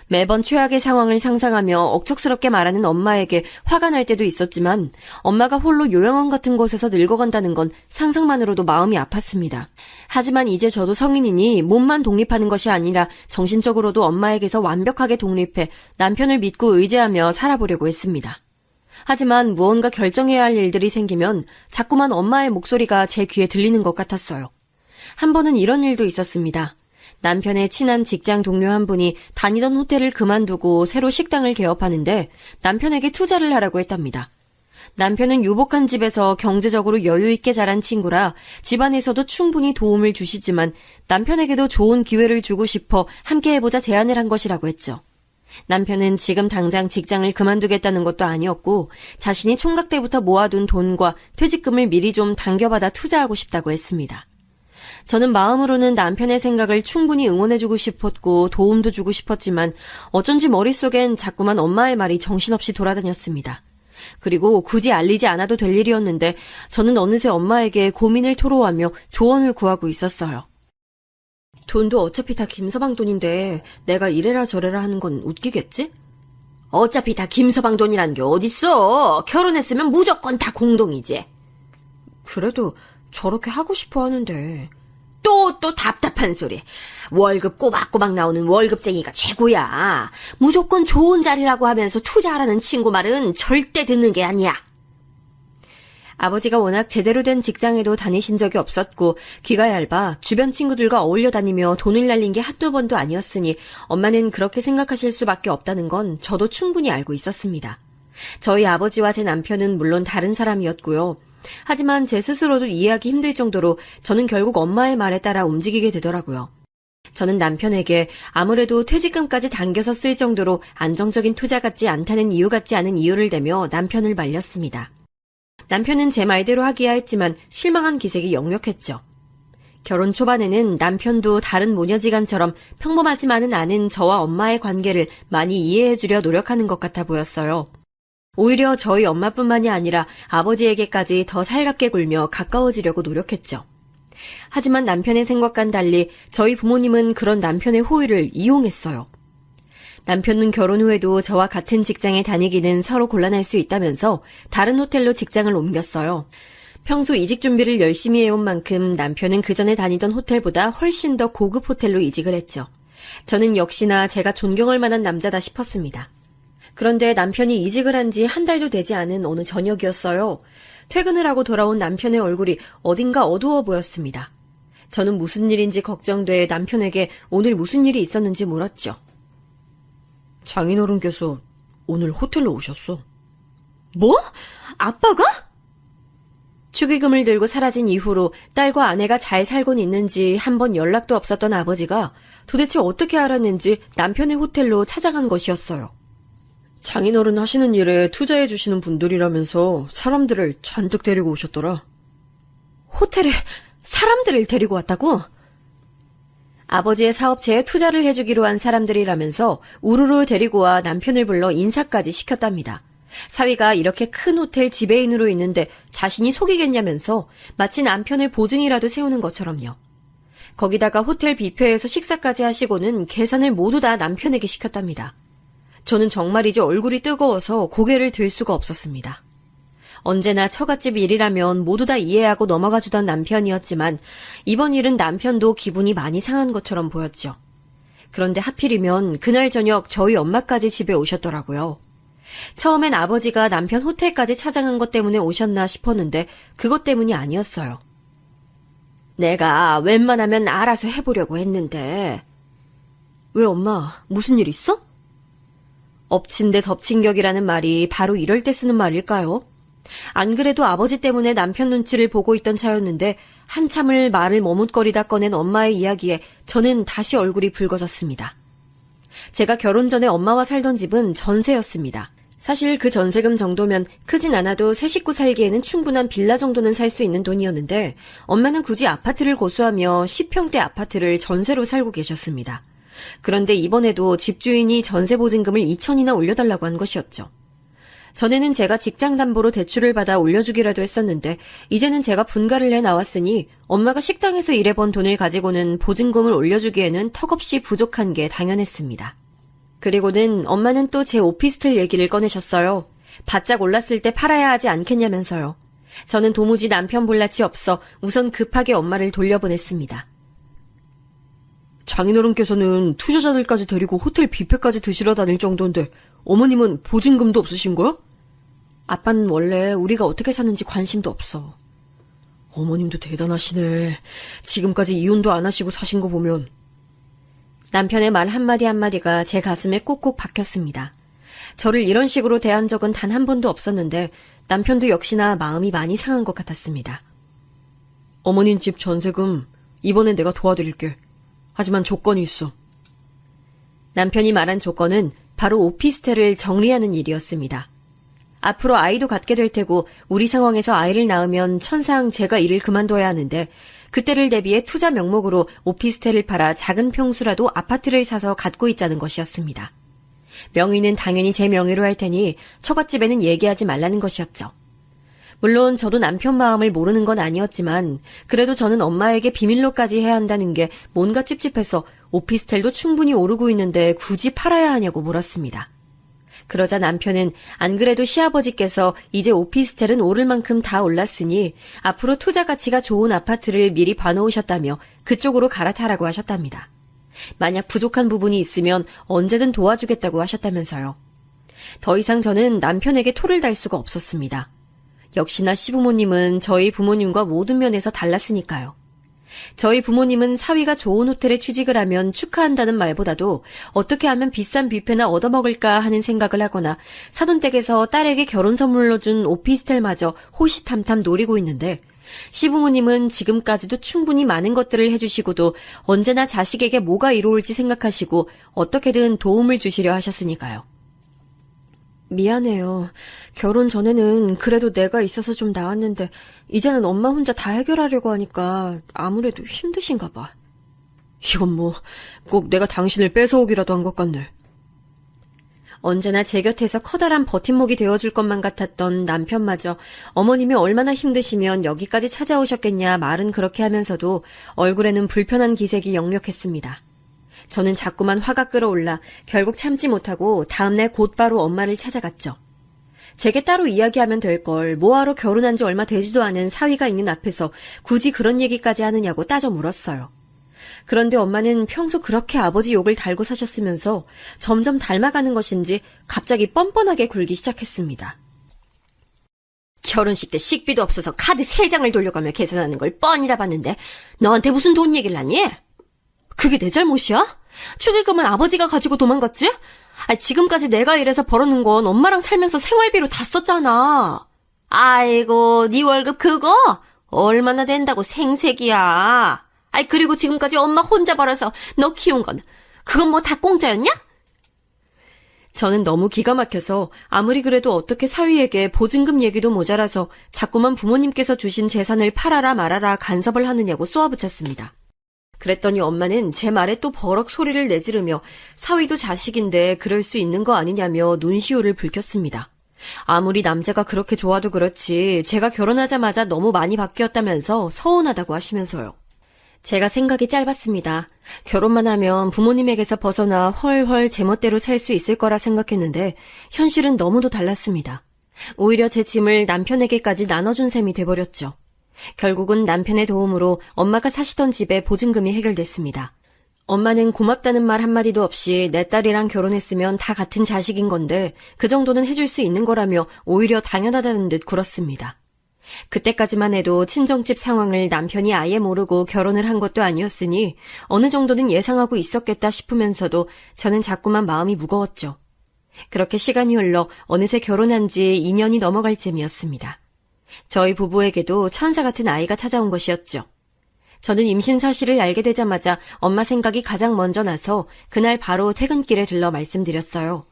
매번 최악의 상황을 상상하며 억척스럽게 말하는 엄마에게 화가 날 때도 있었지만 엄마가 홀로 요양원 같은 곳에서 늙어간다는 건 상상만으로도 마음이 아팠습니다. 하지만 이제 저도 성인이니 몸만 독립하는 것이 아니라 정신적으로도 엄마에게서 완벽하게 독립해 남편을 믿고 의지하며 살아보려고 했습니다. 하지만 무언가 결정해야 할 일들이 생기면 자꾸만 엄마의 목소리가 제 귀에 들리는 것 같았어요. 한 번은 이런 일도 있었습니다. 남편의 친한 직장 동료 한 분이 다니던 호텔을 그만두고 새로 식당을 개업하는데 남편에게 투자를 하라고 했답니다. 남편은 유복한 집에서 경제적으로 여유 있게 자란 친구라 집안에서도 충분히 도움을 주시지만 남편에게도 좋은 기회를 주고 싶어 함께 해보자 제안을 한 것이라고 했죠. 남편은 지금 당장 직장을 그만두겠다는 것도 아니었고 자신이 총각 때부터 모아둔 돈과 퇴직금을 미리 좀 당겨받아 투자하고 싶다고 했습니다. 저는 마음으로는 남편의 생각을 충분히 응원해주고 싶었고 도움도 주고 싶었지만 어쩐지 머릿속엔 자꾸만 엄마의 말이 정신없이 돌아다녔습니다. 그리고 굳이 알리지 않아도 될 일이었는데 저는 어느새 엄마에게 고민을 토로하며 조언을 구하고 있었어요. 돈도 어차피 다 김서방 돈인데 내가 이래라 저래라 하는 건 웃기겠지? 어차피 다 김서방 돈이란 게 어딨어. 결혼했으면 무조건 다 공동이지. 그래도 저렇게 하고 싶어 하는데... 또 답답한 소리. 월급 꼬박꼬박 나오는 월급쟁이가 최고야. 무조건 좋은 자리라고 하면서 투자하라는 친구 말은 절대 듣는 게 아니야. 아버지가 워낙 제대로 된 직장에도 다니신 적이 없었고 귀가 얇아 주변 친구들과 어울려 다니며 돈을 날린 게 한두 번도 아니었으니 엄마는 그렇게 생각하실 수밖에 없다는 건 저도 충분히 알고 있었습니다. 저희 아버지와 제 남편은 물론 다른 사람이었고요. 하지만 제 스스로도 이해하기 힘들 정도로 저는 결국 엄마의 말에 따라 움직이게 되더라고요. 저는 남편에게 아무래도 퇴직금까지 당겨서 쓸 정도로 안정적인 투자 같지 않다는 이유 같지 않은 이유를 대며 남편을 말렸습니다. 남편은 제 말대로 하기야 했지만 실망한 기색이 역력했죠. 결혼 초반에는 남편도 다른 모녀지간처럼 평범하지만은 않은 저와 엄마의 관계를 많이 이해해주려 노력하는 것 같아 보였어요. 오히려 저희 엄마뿐만이 아니라 아버지에게까지 더 살갑게 굴며 가까워지려고 노력했죠. 하지만 남편의 생각과는 달리 저희 부모님은 그런 남편의 호의를 이용했어요. 남편은 결혼 후에도 저와 같은 직장에 다니기는 서로 곤란할 수 있다면서 다른 호텔로 직장을 옮겼어요. 평소 이직 준비를 열심히 해온 만큼 남편은 그전에 다니던 호텔보다 훨씬 더 고급 호텔로 이직을 했죠. 저는 역시나 제가 존경할 만한 남자다 싶었습니다. 그런데 남편이 이직을 한 지 한 달도 되지 않은 어느 저녁이었어요. 퇴근을 하고 돌아온 남편의 얼굴이 어딘가 어두워 보였습니다. 저는 무슨 일인지 걱정돼 남편에게 오늘 무슨 일이 있었는지 물었죠. 장인어른께서 오늘 호텔로 오셨어. 뭐? 아빠가? 축의금을 들고 사라진 이후로 딸과 아내가 잘 살곤 있는지 한 번 연락도 없었던 아버지가 도대체 어떻게 알았는지 남편의 호텔로 찾아간 것이었어요. 장인어른 하시는 일에 투자해 주시는 분들이라면서 사람들을 잔뜩 데리고 오셨더라. 호텔에 사람들을 데리고 왔다고? 아버지의 사업체에 투자를 해주기로 한 사람들이라면서 우르르 데리고 와 남편을 불러 인사까지 시켰답니다. 사위가 이렇게 큰 호텔 지배인으로 있는데 자신이 속이겠냐면서 마치 남편을 보증이라도 세우는 것처럼요. 거기다가 호텔 뷔페에서 식사까지 하시고는 계산을 모두 다 남편에게 시켰답니다. 저는 정말이지 얼굴이 뜨거워서 고개를 들 수가 없었습니다. 언제나 처갓집 일이라면 모두 다 이해하고 넘어가 주던 남편이었지만 이번 일은 남편도 기분이 많이 상한 것처럼 보였죠. 그런데 하필이면 그날 저녁 저희 엄마까지 집에 오셨더라고요. 처음엔 아버지가 남편 호텔까지 찾아간 것 때문에 오셨나 싶었는데 그것 때문이 아니었어요. 내가 웬만하면 알아서 해보려고 했는데. 왜 엄마, 무슨 일 있어? 엎친 데 덮친 격이라는 말이 바로 이럴 때 쓰는 말일까요? 안 그래도 아버지 때문에 남편 눈치를 보고 있던 차였는데 한참을 말을 머뭇거리다 꺼낸 엄마의 이야기에 저는 다시 얼굴이 붉어졌습니다. 제가 결혼 전에 엄마와 살던 집은 전세였습니다. 사실 그 전세금 정도면 크진 않아도 세 식구 살기에는 충분한 빌라 정도는 살 수 있는 돈이었는데 엄마는 굳이 아파트를 고수하며 10평대 아파트를 전세로 살고 계셨습니다. 그런데 이번에도 집주인이 전세 보증금을 2천이나 올려달라고 한 것이었죠. 전에는 제가 직장 담보로 대출을 받아 올려주기라도 했었는데 이제는 제가 분가를 해 나왔으니 엄마가 식당에서 일해번 돈을 가지고는 보증금을 올려주기에는 턱없이 부족한 게 당연했습니다. 그리고는 엄마는 또 제 오피스텔 얘기를 꺼내셨어요. 바짝 올랐을 때 팔아야 하지 않겠냐면서요. 저는 도무지 남편 볼 낯이 없어 우선 급하게 엄마를 돌려보냈습니다. 장인어른께서는 투자자들까지 데리고 호텔 뷔페까지 드시러 다닐 정도인데 어머님은 보증금도 없으신 거야? 아빠는 원래 우리가 어떻게 사는지 관심도 없어. 어머님도 대단하시네. 지금까지 이혼도 안 하시고 사신 거 보면. 남편의 말 한마디 한마디가 제 가슴에 꼭꼭 박혔습니다. 저를 이런 식으로 대한 적은 단 한 번도 없었는데 남편도 역시나 마음이 많이 상한 것 같았습니다. 어머님 집 전세금 이번엔 내가 도와드릴게. 하지만 조건이 있어. 남편이 말한 조건은 바로 오피스텔을 정리하는 일이었습니다. 앞으로 아이도 갖게 될 테고 우리 상황에서 아이를 낳으면 천상 제가 일을 그만둬야 하는데 그때를 대비해 투자 명목으로 오피스텔을 팔아 작은 평수라도 아파트를 사서 갖고 있자는 것이었습니다. 명의는 당연히 제 명의로 할 테니 처갓집에는 얘기하지 말라는 것이었죠. 물론 저도 남편 마음을 모르는 건 아니었지만 그래도 저는 엄마에게 비밀로까지 해야 한다는 게 뭔가 찝찝해서 오피스텔도 충분히 오르고 있는데 굳이 팔아야 하냐고 물었습니다. 그러자 남편은 안 그래도 시아버지께서 이제 오피스텔은 오를 만큼 다 올랐으니 앞으로 투자 가치가 좋은 아파트를 미리 봐놓으셨다며 그쪽으로 갈아타라고 하셨답니다. 만약 부족한 부분이 있으면 언제든 도와주겠다고 하셨다면서요. 더 이상 저는 남편에게 토를 달 수가 없었습니다. 역시나 시부모님은 저희 부모님과 모든 면에서 달랐으니까요. 저희 부모님은 사위가 좋은 호텔에 취직을 하면 축하한다는 말보다도 어떻게 하면 비싼 뷔페나 얻어먹을까 하는 생각을 하거나 사돈댁에서 딸에게 결혼 선물로 준 오피스텔마저 호시탐탐 노리고 있는데 시부모님은 지금까지도 충분히 많은 것들을 해주시고도 언제나 자식에게 뭐가 이로울지 생각하시고 어떻게든 도움을 주시려 하셨으니까요. 미안해요. 결혼 전에는 그래도 내가 있어서 좀 나았는데 이제는 엄마 혼자 다 해결하려고 하니까 아무래도 힘드신가 봐. 이건 뭐 꼭 내가 당신을 뺏어오기라도 한 것 같네. 언제나 제 곁에서 커다란 버팀목이 되어줄 것만 같았던 남편마저 어머님이 얼마나 힘드시면 여기까지 찾아오셨겠냐 말은 그렇게 하면서도 얼굴에는 불편한 기색이 역력했습니다. 저는 자꾸만 화가 끌어올라 결국 참지 못하고 다음날 곧바로 엄마를 찾아갔죠. 제게 따로 이야기하면 될 걸 뭐하러 결혼한 지 얼마 되지도 않은 사위가 있는 앞에서 굳이 그런 얘기까지 하느냐고 따져 물었어요. 그런데 엄마는 평소 그렇게 아버지 욕을 달고 사셨으면서 점점 닮아가는 것인지 갑자기 뻔뻔하게 굴기 시작했습니다. 결혼식 때 식비도 없어서 카드 3장을 돌려가며 계산하는 걸 뻔히 다 봤는데 너한테 무슨 돈 얘기를 하니? 그게 내 잘못이야? 축의금은 아버지가 가지고 도망갔지? 지금까지 내가 일해서 벌어놓은 건 엄마랑 살면서 생활비로 다 썼잖아. 아이고, 네 월급 그거? 얼마나 된다고 생색이야. 그리고 지금까지 엄마 혼자 벌어서 너 키운 건 그건 뭐 다 공짜였냐? 저는 너무 기가 막혀서 아무리 그래도 어떻게 사위에게 보증금 얘기도 모자라서 자꾸만 부모님께서 주신 재산을 팔아라 말아라 간섭을 하느냐고 쏘아붙였습니다. 그랬더니 엄마는 제 말에 또 버럭 소리를 내지르며 사위도 자식인데 그럴 수 있는 거 아니냐며 눈시울을 붉혔습니다. 아무리 남자가 그렇게 좋아도 그렇지 제가 결혼하자마자 너무 많이 바뀌었다면서 서운하다고 하시면서요. 제가 생각이 짧았습니다. 결혼만 하면 부모님에게서 벗어나 헐헐 제멋대로 살 수 있을 거라 생각했는데 현실은 너무도 달랐습니다. 오히려 제 짐을 남편에게까지 나눠준 셈이 돼버렸죠. 결국은 남편의 도움으로 엄마가 사시던 집에 보증금이 해결됐습니다. 엄마는 고맙다는 말 한마디도 없이 내 딸이랑 결혼했으면 다 같은 자식인 건데 그 정도는 해줄 수 있는 거라며 오히려 당연하다는 듯 굴었습니다. 그때까지만 해도 친정집 상황을 남편이 아예 모르고 결혼을 한 것도 아니었으니 어느 정도는 예상하고 있었겠다 싶으면서도 저는 자꾸만 마음이 무거웠죠. 그렇게 시간이 흘러 어느새 결혼한 지 2년이 넘어갈 쯤이었습니다. 저희 부부에게도 천사 같은 아이가 찾아온 것이었죠. 저는 임신 사실을 알게 되자마자 엄마 생각이 가장 먼저 나서 그날 바로 퇴근길에 들러 말씀드렸어요.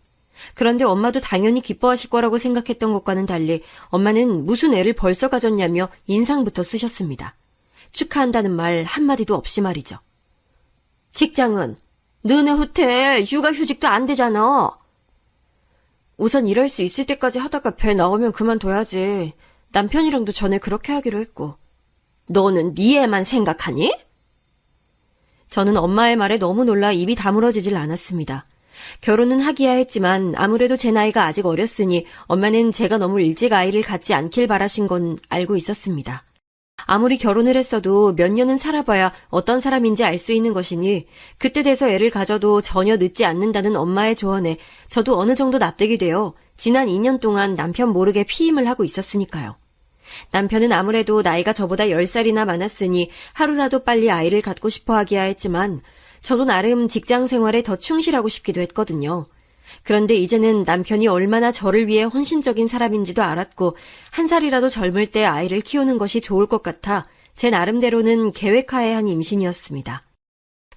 그런데 엄마도 당연히 기뻐하실 거라고 생각했던 것과는 달리 엄마는 무슨 애를 벌써 가졌냐며 인상부터 쓰셨습니다. 축하한다는 말 한마디도 없이 말이죠. 직장은? 너네 호텔 육아휴직도 안 되잖아. 우선 일할 수 있을 때까지 하다가 배 나오면 그만둬야지. 남편이랑도 전에 그렇게 하기로 했고. 너는 네 애만 생각하니? 저는 엄마의 말에 너무 놀라 입이 다물어지질 않았습니다. 결혼은 하기야 했지만 아무래도 제 나이가 아직 어렸으니 엄마는 제가 너무 일찍 아이를 갖지 않길 바라신 건 알고 있었습니다. 아무리 결혼을 했어도 몇 년은 살아봐야 어떤 사람인지 알 수 있는 것이니 그때 돼서 애를 가져도 전혀 늦지 않는다는 엄마의 조언에 저도 어느 정도 납득이 되어 지난 2년 동안 남편 모르게 피임을 하고 있었으니까요. 남편은 아무래도 나이가 저보다 10살이나 많았으니 하루라도 빨리 아이를 갖고 싶어 하기야 했지만 저도 나름 직장 생활에 더 충실하고 싶기도 했거든요. 그런데 이제는 남편이 얼마나 저를 위해 헌신적인 사람인지도 알았고 한 살이라도 젊을 때 아이를 키우는 것이 좋을 것 같아 제 나름대로는 계획하에 한 임신이었습니다.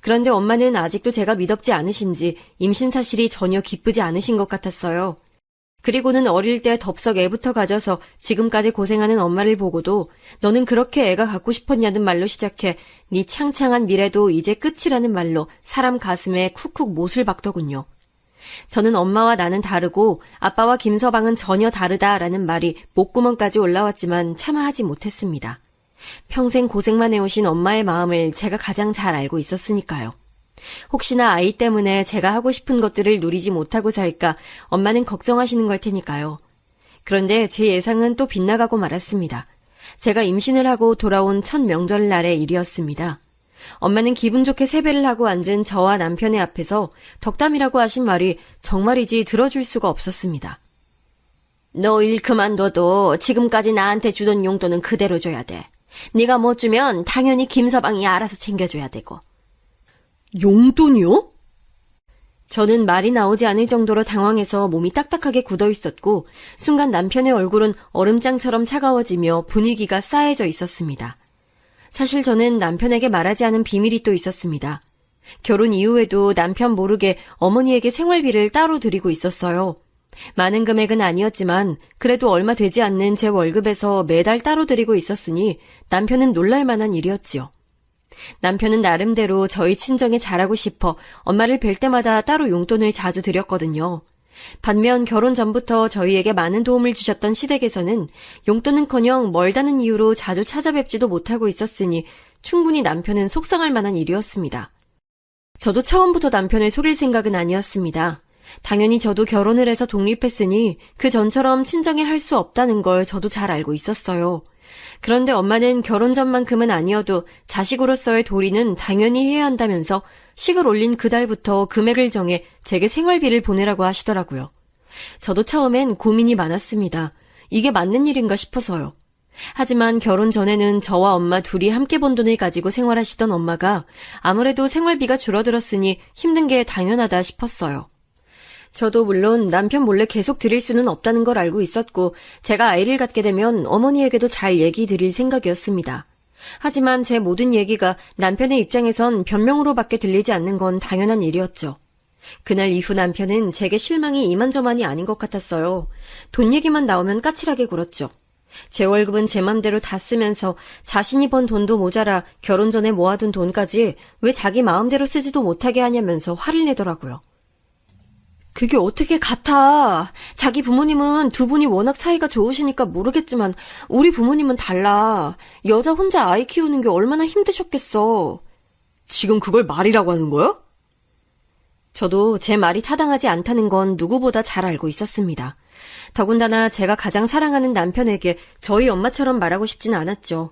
그런데 엄마는 아직도 제가 미덥지 않으신지 임신 사실이 전혀 기쁘지 않으신 것 같았어요. 그리고는 어릴 때 덥석 애부터 가져서 지금까지 고생하는 엄마를 보고도 너는 그렇게 애가 갖고 싶었냐는 말로 시작해 네 창창한 미래도 이제 끝이라는 말로 사람 가슴에 쿡쿡 못을 박더군요. 저는 엄마와 나는 다르고 아빠와 김서방은 전혀 다르다라는 말이 목구멍까지 올라왔지만 차마 하지 못했습니다. 평생 고생만 해오신 엄마의 마음을 제가 가장 잘 알고 있었으니까요. 혹시나 아이 때문에 제가 하고 싶은 것들을 누리지 못하고 살까 엄마는 걱정하시는 걸 테니까요. 그런데 제 예상은 또 빗나가고 말았습니다. 제가 임신을 하고 돌아온 첫 명절날의 일이었습니다. 엄마는 기분 좋게 세배를 하고 앉은 저와 남편의 앞에서 덕담이라고 하신 말이 정말이지 들어줄 수가 없었습니다. 너 일 그만둬도 지금까지 나한테 주던 용돈은 그대로 줘야 돼. 네가 못 주면 당연히 김서방이 알아서 챙겨줘야 되고. 용돈이요? 저는 말이 나오지 않을 정도로 당황해서 몸이 딱딱하게 굳어 있었고 순간 남편의 얼굴은 얼음장처럼 차가워지며 분위기가 싸해져 있었습니다. 사실 저는 남편에게 말하지 않은 비밀이 또 있었습니다. 결혼 이후에도 남편 모르게 어머니에게 생활비를 따로 드리고 있었어요. 많은 금액은 아니었지만 그래도 얼마 되지 않는 제 월급에서 매달 따로 드리고 있었으니 남편은 놀랄 만한 일이었지요. 남편은 나름대로 저희 친정에 잘하고 싶어 엄마를 뵐 때마다 따로 용돈을 자주 드렸거든요. 반면 결혼 전부터 저희에게 많은 도움을 주셨던 시댁에서는 용돈은커녕 멀다는 이유로 자주 찾아뵙지도 못하고 있었으니 충분히 남편은 속상할 만한 일이었습니다. 저도 처음부터 남편을 속일 생각은 아니었습니다. 당연히 저도 결혼을 해서 독립했으니 그 전처럼 친정에 할 수 없다는 걸 저도 잘 알고 있었어요. 그런데 엄마는 결혼 전만큼은 아니어도 자식으로서의 도리는 당연히 해야 한다면서 식을 올린 그달부터 금액을 정해 제게 생활비를 보내라고 하시더라고요. 저도 처음엔 고민이 많았습니다. 이게 맞는 일인가 싶어서요. 하지만 결혼 전에는 저와 엄마 둘이 함께 번 돈을 가지고 생활하시던 엄마가 아무래도 생활비가 줄어들었으니 힘든 게 당연하다 싶었어요. 저도 물론 남편 몰래 계속 드릴 수는 없다는 걸 알고 있었고 제가 아이를 갖게 되면 어머니에게도 잘 얘기 드릴 생각이었습니다. 하지만 제 모든 얘기가 남편의 입장에선 변명으로밖에 들리지 않는 건 당연한 일이었죠. 그날 이후 남편은 제게 실망이 이만저만이 아닌 것 같았어요. 돈 얘기만 나오면 까칠하게 굴었죠. 제 월급은 제 맘대로 다 쓰면서 자신이 번 돈도 모자라 결혼 전에 모아둔 돈까지 왜 자기 마음대로 쓰지도 못하게 하냐면서 화를 내더라고요. 그게 어떻게 같아. 자기 부모님은 두 분이 워낙 사이가 좋으시니까 모르겠지만 우리 부모님은 달라. 여자 혼자 아이 키우는 게 얼마나 힘드셨겠어. 지금 그걸 말이라고 하는 거야? 저도 제 말이 타당하지 않다는 건 누구보다 잘 알고 있었습니다. 더군다나 제가 가장 사랑하는 남편에게 저희 엄마처럼 말하고 싶진 않았죠.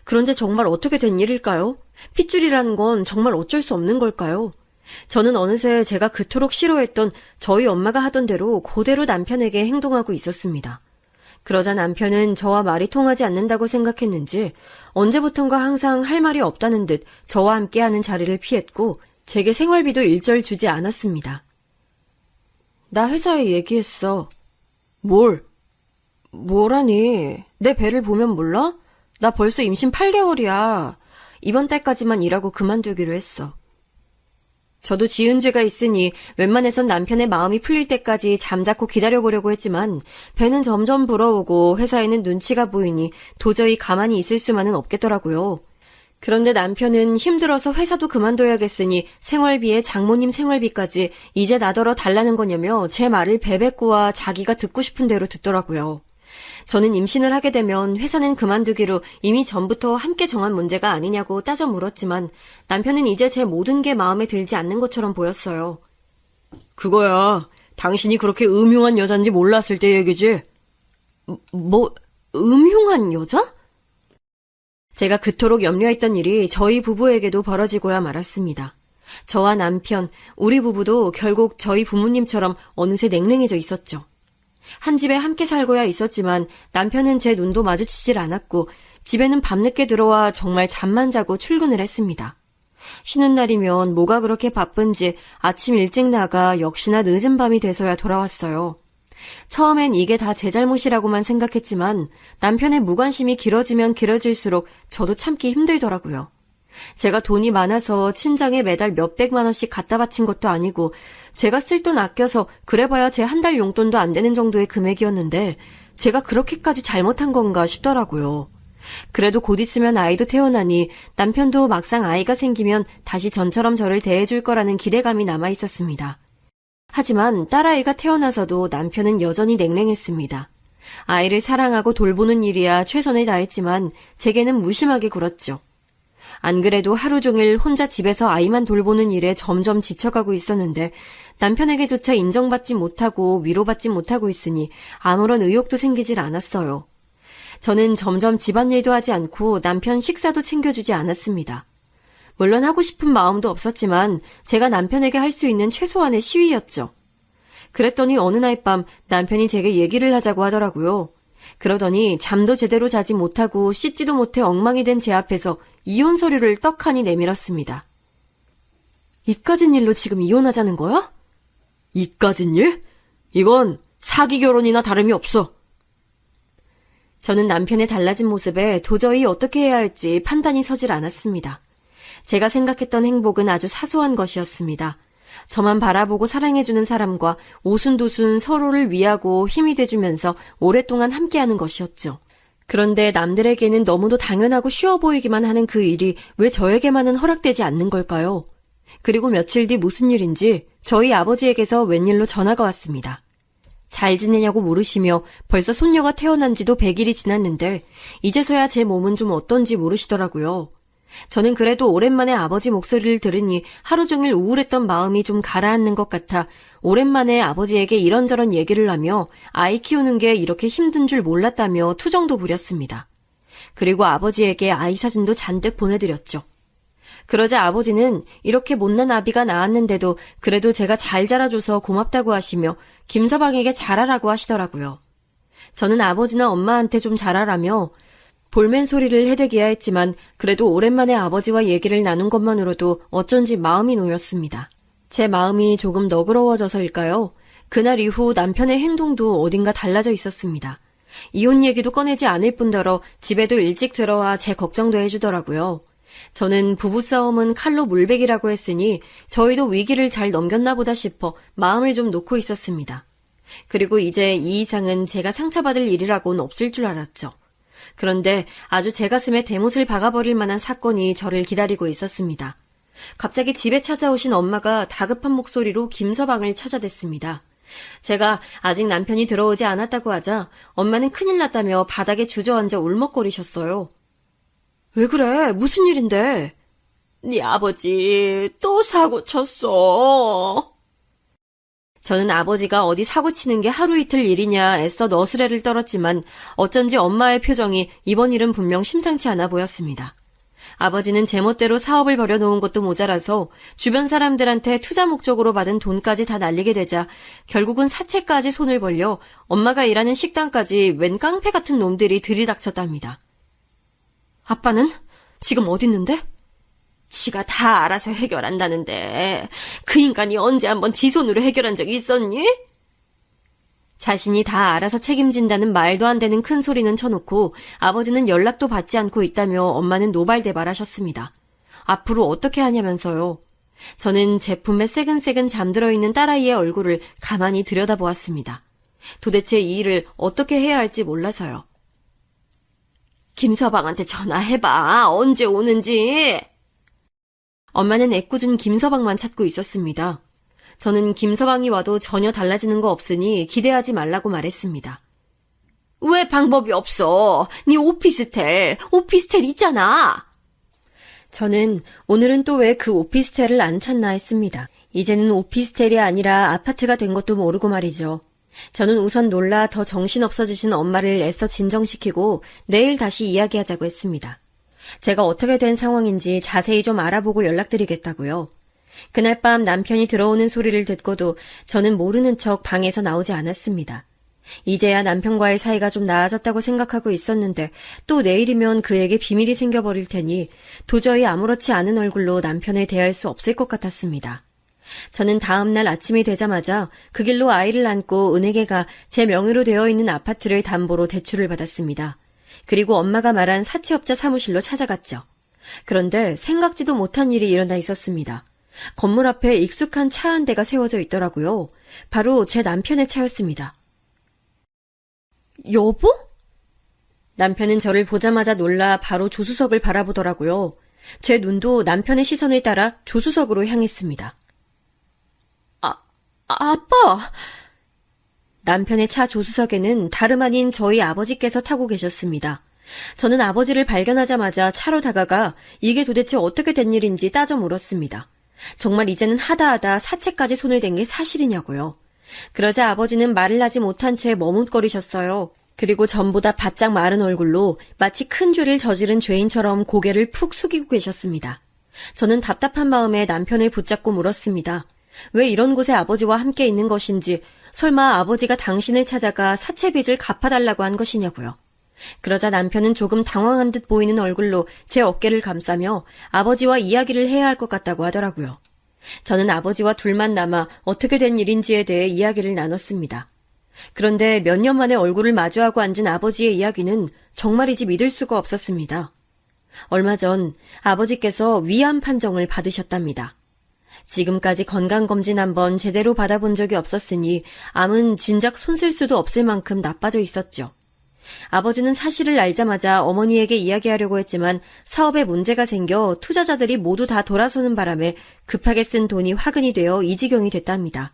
그런데 정말 어떻게 된 일일까요? 핏줄이라는 건 정말 어쩔 수 없는 걸까요? 저는 어느새 제가 그토록 싫어했던 저희 엄마가 하던 대로 그대로 남편에게 행동하고 있었습니다. 그러자 남편은 저와 말이 통하지 않는다고 생각했는지 언제부턴가 항상 할 말이 없다는 듯 저와 함께하는 자리를 피했고 제게 생활비도 일절 주지 않았습니다. 나 회사에 얘기했어. 뭐라니? 내 배를 보면 몰라? 나 벌써 임신 8개월이야. 이번 달까지만 일하고 그만두기로 했어. 저도 지은 죄가 있으니 웬만해선 남편의 마음이 풀릴 때까지 잠자코 기다려보려고 했지만 배는 점점 불어오고 회사에는 눈치가 보이니 도저히 가만히 있을 수만은 없겠더라고요. 그런데 남편은 힘들어서 회사도 그만둬야겠으니 생활비에 장모님 생활비까지 이제 나더러 달라는 거냐며 제 말을 베베꼬아 자기가 듣고 싶은 대로 듣더라고요. 저는 임신을 하게 되면 회사는 그만두기로 이미 전부터 함께 정한 문제가 아니냐고 따져 물었지만 남편은 이제 제 모든 게 마음에 들지 않는 것처럼 보였어요. 그거야. 당신이 그렇게 음흉한 여잔지 몰랐을 때 얘기지. 음흉한 여자? 제가 그토록 염려했던 일이 저희 부부에게도 벌어지고야 말았습니다. 저와 남편, 우리 부부도 결국 저희 부모님처럼 어느새 냉랭해져 있었죠. 한 집에 함께 살고야 있었지만 남편은 제 눈도 마주치질 않았고 집에는 밤늦게 들어와 정말 잠만 자고 출근을 했습니다. 쉬는 날이면 뭐가 그렇게 바쁜지 아침 일찍 나가 역시나 늦은 밤이 돼서야 돌아왔어요. 처음엔 이게 다 제 잘못이라고만 생각했지만 남편의 무관심이 길어지면 길어질수록 저도 참기 힘들더라고요. 제가 돈이 많아서 친정에 매달 몇백만 원씩 갖다 바친 것도 아니고 제가 쓸 돈 아껴서 그래봐야 제 한 달 용돈도 안 되는 정도의 금액이었는데 제가 그렇게까지 잘못한 건가 싶더라고요. 그래도 곧 있으면 아이도 태어나니 남편도 막상 아이가 생기면 다시 전처럼 저를 대해줄 거라는 기대감이 남아 있었습니다. 하지만 딸아이가 태어나서도 남편은 여전히 냉랭했습니다. 아이를 사랑하고 돌보는 일이야 최선을 다했지만 제게는 무심하게 굴었죠. 안 그래도 하루 종일 혼자 집에서 아이만 돌보는 일에 점점 지쳐가고 있었는데 남편에게조차 인정받지 못하고 위로받지 못하고 있으니 아무런 의욕도 생기질 않았어요. 저는 점점 집안일도 하지 않고 남편 식사도 챙겨주지 않았습니다. 물론 하고 싶은 마음도 없었지만 제가 남편에게 할 수 있는 최소한의 시위였죠. 그랬더니 어느 날 밤 남편이 제게 얘기를 하자고 하더라고요. 그러더니 잠도 제대로 자지 못하고 씻지도 못해 엉망이 된 제 앞에서 이혼 서류를 떡하니 내밀었습니다. 이까진 일로 지금 이혼하자는 거야? 이까진 일? 이건 사기 결혼이나 다름이 없어. 저는 남편의 달라진 모습에 도저히 어떻게 해야 할지 판단이 서질 않았습니다. 제가 생각했던 행복은 아주 사소한 것이었습니다. 저만 바라보고 사랑해주는 사람과 오순도순 서로를 위하고 힘이 돼주면서 오랫동안 함께하는 것이었죠. 그런데 남들에게는 너무도 당연하고 쉬워 보이기만 하는 그 일이 왜 저에게만은 허락되지 않는 걸까요? 그리고 며칠 뒤 무슨 일인지 저희 아버지에게서 웬일로 전화가 왔습니다. 잘 지내냐고 물으시며 벌써 손녀가 태어난 지도 100일이 지났는데 이제서야 제 몸은 좀 어떤지 물으시더라고요. 저는 그래도 오랜만에 아버지 목소리를 들으니 하루 종일 우울했던 마음이 좀 가라앉는 것 같아 오랜만에 아버지에게 이런저런 얘기를 하며 아이 키우는 게 이렇게 힘든 줄 몰랐다며 투정도 부렸습니다. 그리고 아버지에게 아이 사진도 잔뜩 보내드렸죠. 그러자 아버지는 이렇게 못난 아비가 낳았는데도 그래도 제가 잘 자라줘서 고맙다고 하시며 김서방에게 잘하라고 하시더라고요. 저는 아버지나 엄마한테 좀 잘하라며 볼멘 소리를 해대기야 했지만 그래도 오랜만에 아버지와 얘기를 나눈 것만으로도 어쩐지 마음이 놓였습니다. 제 마음이 조금 너그러워져서일까요? 그날 이후 남편의 행동도 어딘가 달라져 있었습니다. 이혼 얘기도 꺼내지 않을 뿐더러 집에도 일찍 들어와 제 걱정도 해주더라고요. 저는 부부싸움은 칼로 물베기라고 했으니 저희도 위기를 잘 넘겼나 보다 싶어 마음을 좀 놓고 있었습니다. 그리고 이제 이 이상은 제가 상처받을 일이라고는 없을 줄 알았죠. 그런데 아주 제 가슴에 대못을 박아버릴 만한 사건이 저를 기다리고 있었습니다. 갑자기 집에 찾아오신 엄마가 다급한 목소리로 김서방을 찾아댔습니다. 제가 아직 남편이 들어오지 않았다고 하자 엄마는 큰일 났다며 바닥에 주저앉아 울먹거리셨어요. 왜 그래? 무슨 일인데? 네 아버지 또 사고 쳤어. 저는 아버지가 어디 사고 치는 게 하루 이틀 일이냐 애써 너스레를 떨었지만 어쩐지 엄마의 표정이 이번 일은 분명 심상치 않아 보였습니다. 아버지는 제멋대로 사업을 벌여놓은 것도 모자라서 주변 사람들한테 투자 목적으로 받은 돈까지 다 날리게 되자 결국은 사채까지 손을 벌려 엄마가 일하는 식당까지 웬 깡패 같은 놈들이 들이닥쳤답니다. 아빠는 지금 어디 있는데? 지가 다 알아서 해결한다는데 그 인간이 언제 한번 지 손으로 해결한 적이 있었니? 자신이 다 알아서 책임진다는 말도 안 되는 큰 소리는 쳐놓고 아버지는 연락도 받지 않고 있다며 엄마는 노발대발하셨습니다. 앞으로 어떻게 하냐면서요. 저는 제품에 새근새근 잠들어 있는 딸아이의 얼굴을 가만히 들여다보았습니다. 도대체 이 일을 어떻게 해야 할지 몰라서요. 김서방한테 전화해봐. 언제 오는지. 엄마는 애꿎은 김서방만 찾고 있었습니다. 저는 김서방이 와도 전혀 달라지는 거 없으니 기대하지 말라고 말했습니다. 왜 방법이 없어? 네 오피스텔 있잖아. 저는 오늘은 또 왜 그 오피스텔을 안 찾나 했습니다. 이제는 오피스텔이 아니라 아파트가 된 것도 모르고 말이죠. 저는 우선 놀라 더 정신없어지신 엄마를 애써 진정시키고 내일 다시 이야기하자고 했습니다. 제가 어떻게 된 상황인지 자세히 좀 알아보고 연락드리겠다고요. 그날 밤 남편이 들어오는 소리를 듣고도 저는 모르는 척 방에서 나오지 않았습니다. 이제야 남편과의 사이가 좀 나아졌다고 생각하고 있었는데 또 내일이면 그에게 비밀이 생겨버릴 테니 도저히 아무렇지 않은 얼굴로 남편을 대할 수 없을 것 같았습니다. 저는 다음 날 아침이 되자마자 그 길로 아이를 안고 은행에가 제 명의로 되어 있는 아파트를 담보로 대출을 받았습니다. 그리고 엄마가 말한 사채업자 사무실로 찾아갔죠. 그런데 생각지도 못한 일이 일어나 있었습니다. 건물 앞에 익숙한 차 한 대가 세워져 있더라고요. 바로 제 남편의 차였습니다. 여보? 남편은 저를 보자마자 놀라 바로 조수석을 바라보더라고요. 제 눈도 남편의 시선을 따라 조수석으로 향했습니다. 아빠! 남편의 차 조수석에는 다름 아닌 저희 아버지께서 타고 계셨습니다. 저는 아버지를 발견하자마자 차로 다가가 이게 도대체 어떻게 된 일인지 따져 물었습니다. 정말 이제는 하다하다 사채까지 손을 댄 게 사실이냐고요. 그러자 아버지는 말을 하지 못한 채 머뭇거리셨어요. 그리고 전보다 바짝 마른 얼굴로 마치 큰 죄를 저지른 죄인처럼 고개를 푹 숙이고 계셨습니다. 저는 답답한 마음에 남편을 붙잡고 물었습니다. 왜 이런 곳에 아버지와 함께 있는 것인지, 설마 아버지가 당신을 찾아가 사채빚을 갚아달라고 한 것이냐고요. 그러자 남편은 조금 당황한 듯 보이는 얼굴로 제 어깨를 감싸며 아버지와 이야기를 해야 할 것 같다고 하더라고요. 저는 아버지와 둘만 남아 어떻게 된 일인지에 대해 이야기를 나눴습니다. 그런데 몇 년 만에 얼굴을 마주하고 앉은 아버지의 이야기는 정말이지 믿을 수가 없었습니다. 얼마 전 아버지께서 위암 판정을 받으셨답니다. 지금까지 건강검진 한번 제대로 받아본 적이 없었으니 암은 진작 손쓸 수도 없을 만큼 나빠져 있었죠. 아버지는 사실을 알자마자 어머니에게 이야기하려고 했지만 사업에 문제가 생겨 투자자들이 모두 다 돌아서는 바람에 급하게 쓴 돈이 화근이 되어 이 지경이 됐답니다.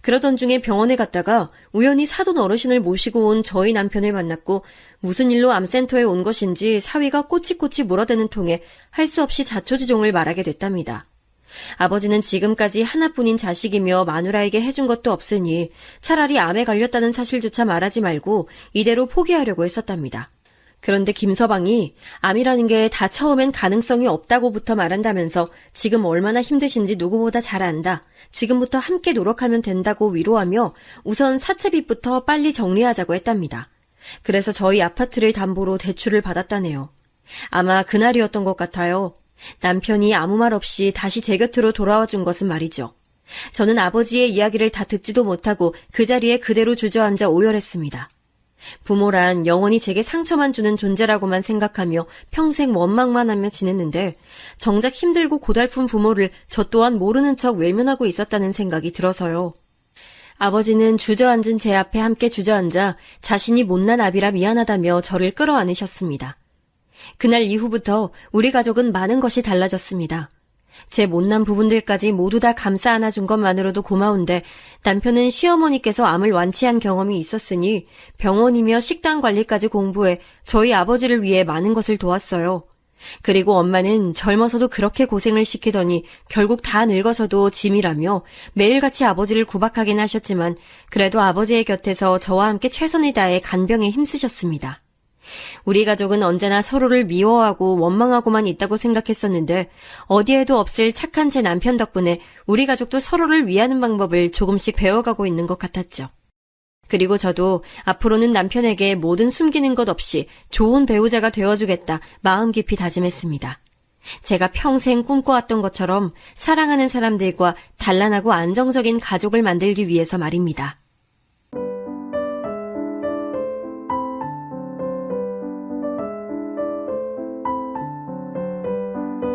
그러던 중에 병원에 갔다가 우연히 사돈 어르신을 모시고 온 저희 남편을 만났고 무슨 일로 암센터에 온 것인지 사위가 꼬치꼬치 물어대는 통에 할 수 없이 자초지종을 말하게 됐답니다. 아버지는 지금까지 하나뿐인 자식이며 마누라에게 해준 것도 없으니 차라리 암에 걸렸다는 사실조차 말하지 말고 이대로 포기하려고 했었답니다. 그런데 김서방이 암이라는 게 다 처음엔 가능성이 없다고부터 말한다면서 지금 얼마나 힘드신지 누구보다 잘 안다. 지금부터 함께 노력하면 된다고 위로하며 우선 사채빚부터 빨리 정리하자고 했답니다. 그래서 저희 아파트를 담보로 대출을 받았다네요. 아마 그날이었던 것 같아요. 남편이 아무 말 없이 다시 제 곁으로 돌아와 준 것은 말이죠. 저는 아버지의 이야기를 다 듣지도 못하고 그 자리에 그대로 주저앉아 오열했습니다. 부모란 영원히 제게 상처만 주는 존재라고만 생각하며 평생 원망만 하며 지냈는데 정작 힘들고 고달픈 부모를 저 또한 모르는 척 외면하고 있었다는 생각이 들어서요. 아버지는 주저앉은 제 앞에 함께 주저앉아 자신이 못난 아비라 미안하다며 저를 끌어안으셨습니다. 그날 이후부터 우리 가족은 많은 것이 달라졌습니다. 제 못난 부분들까지 모두 다 감싸 안아준 것만으로도 고마운데 남편은 시어머니께서 암을 완치한 경험이 있었으니 병원이며 식단 관리까지 공부해 저희 아버지를 위해 많은 것을 도왔어요. 그리고 엄마는 젊어서도 그렇게 고생을 시키더니 결국 다 늙어서도 짐이라며 매일같이 아버지를 구박하긴 하셨지만 그래도 아버지의 곁에서 저와 함께 최선을 다해 간병에 힘쓰셨습니다. 우리 가족은 언제나 서로를 미워하고 원망하고만 있다고 생각했었는데 어디에도 없을 착한 제 남편 덕분에 우리 가족도 서로를 위하는 방법을 조금씩 배워가고 있는 것 같았죠. 그리고 저도 앞으로는 남편에게 모든 숨기는 것 없이 좋은 배우자가 되어주겠다 마음 깊이 다짐했습니다. 제가 평생 꿈꿔왔던 것처럼 사랑하는 사람들과 단란하고 안정적인 가족을 만들기 위해서 말입니다.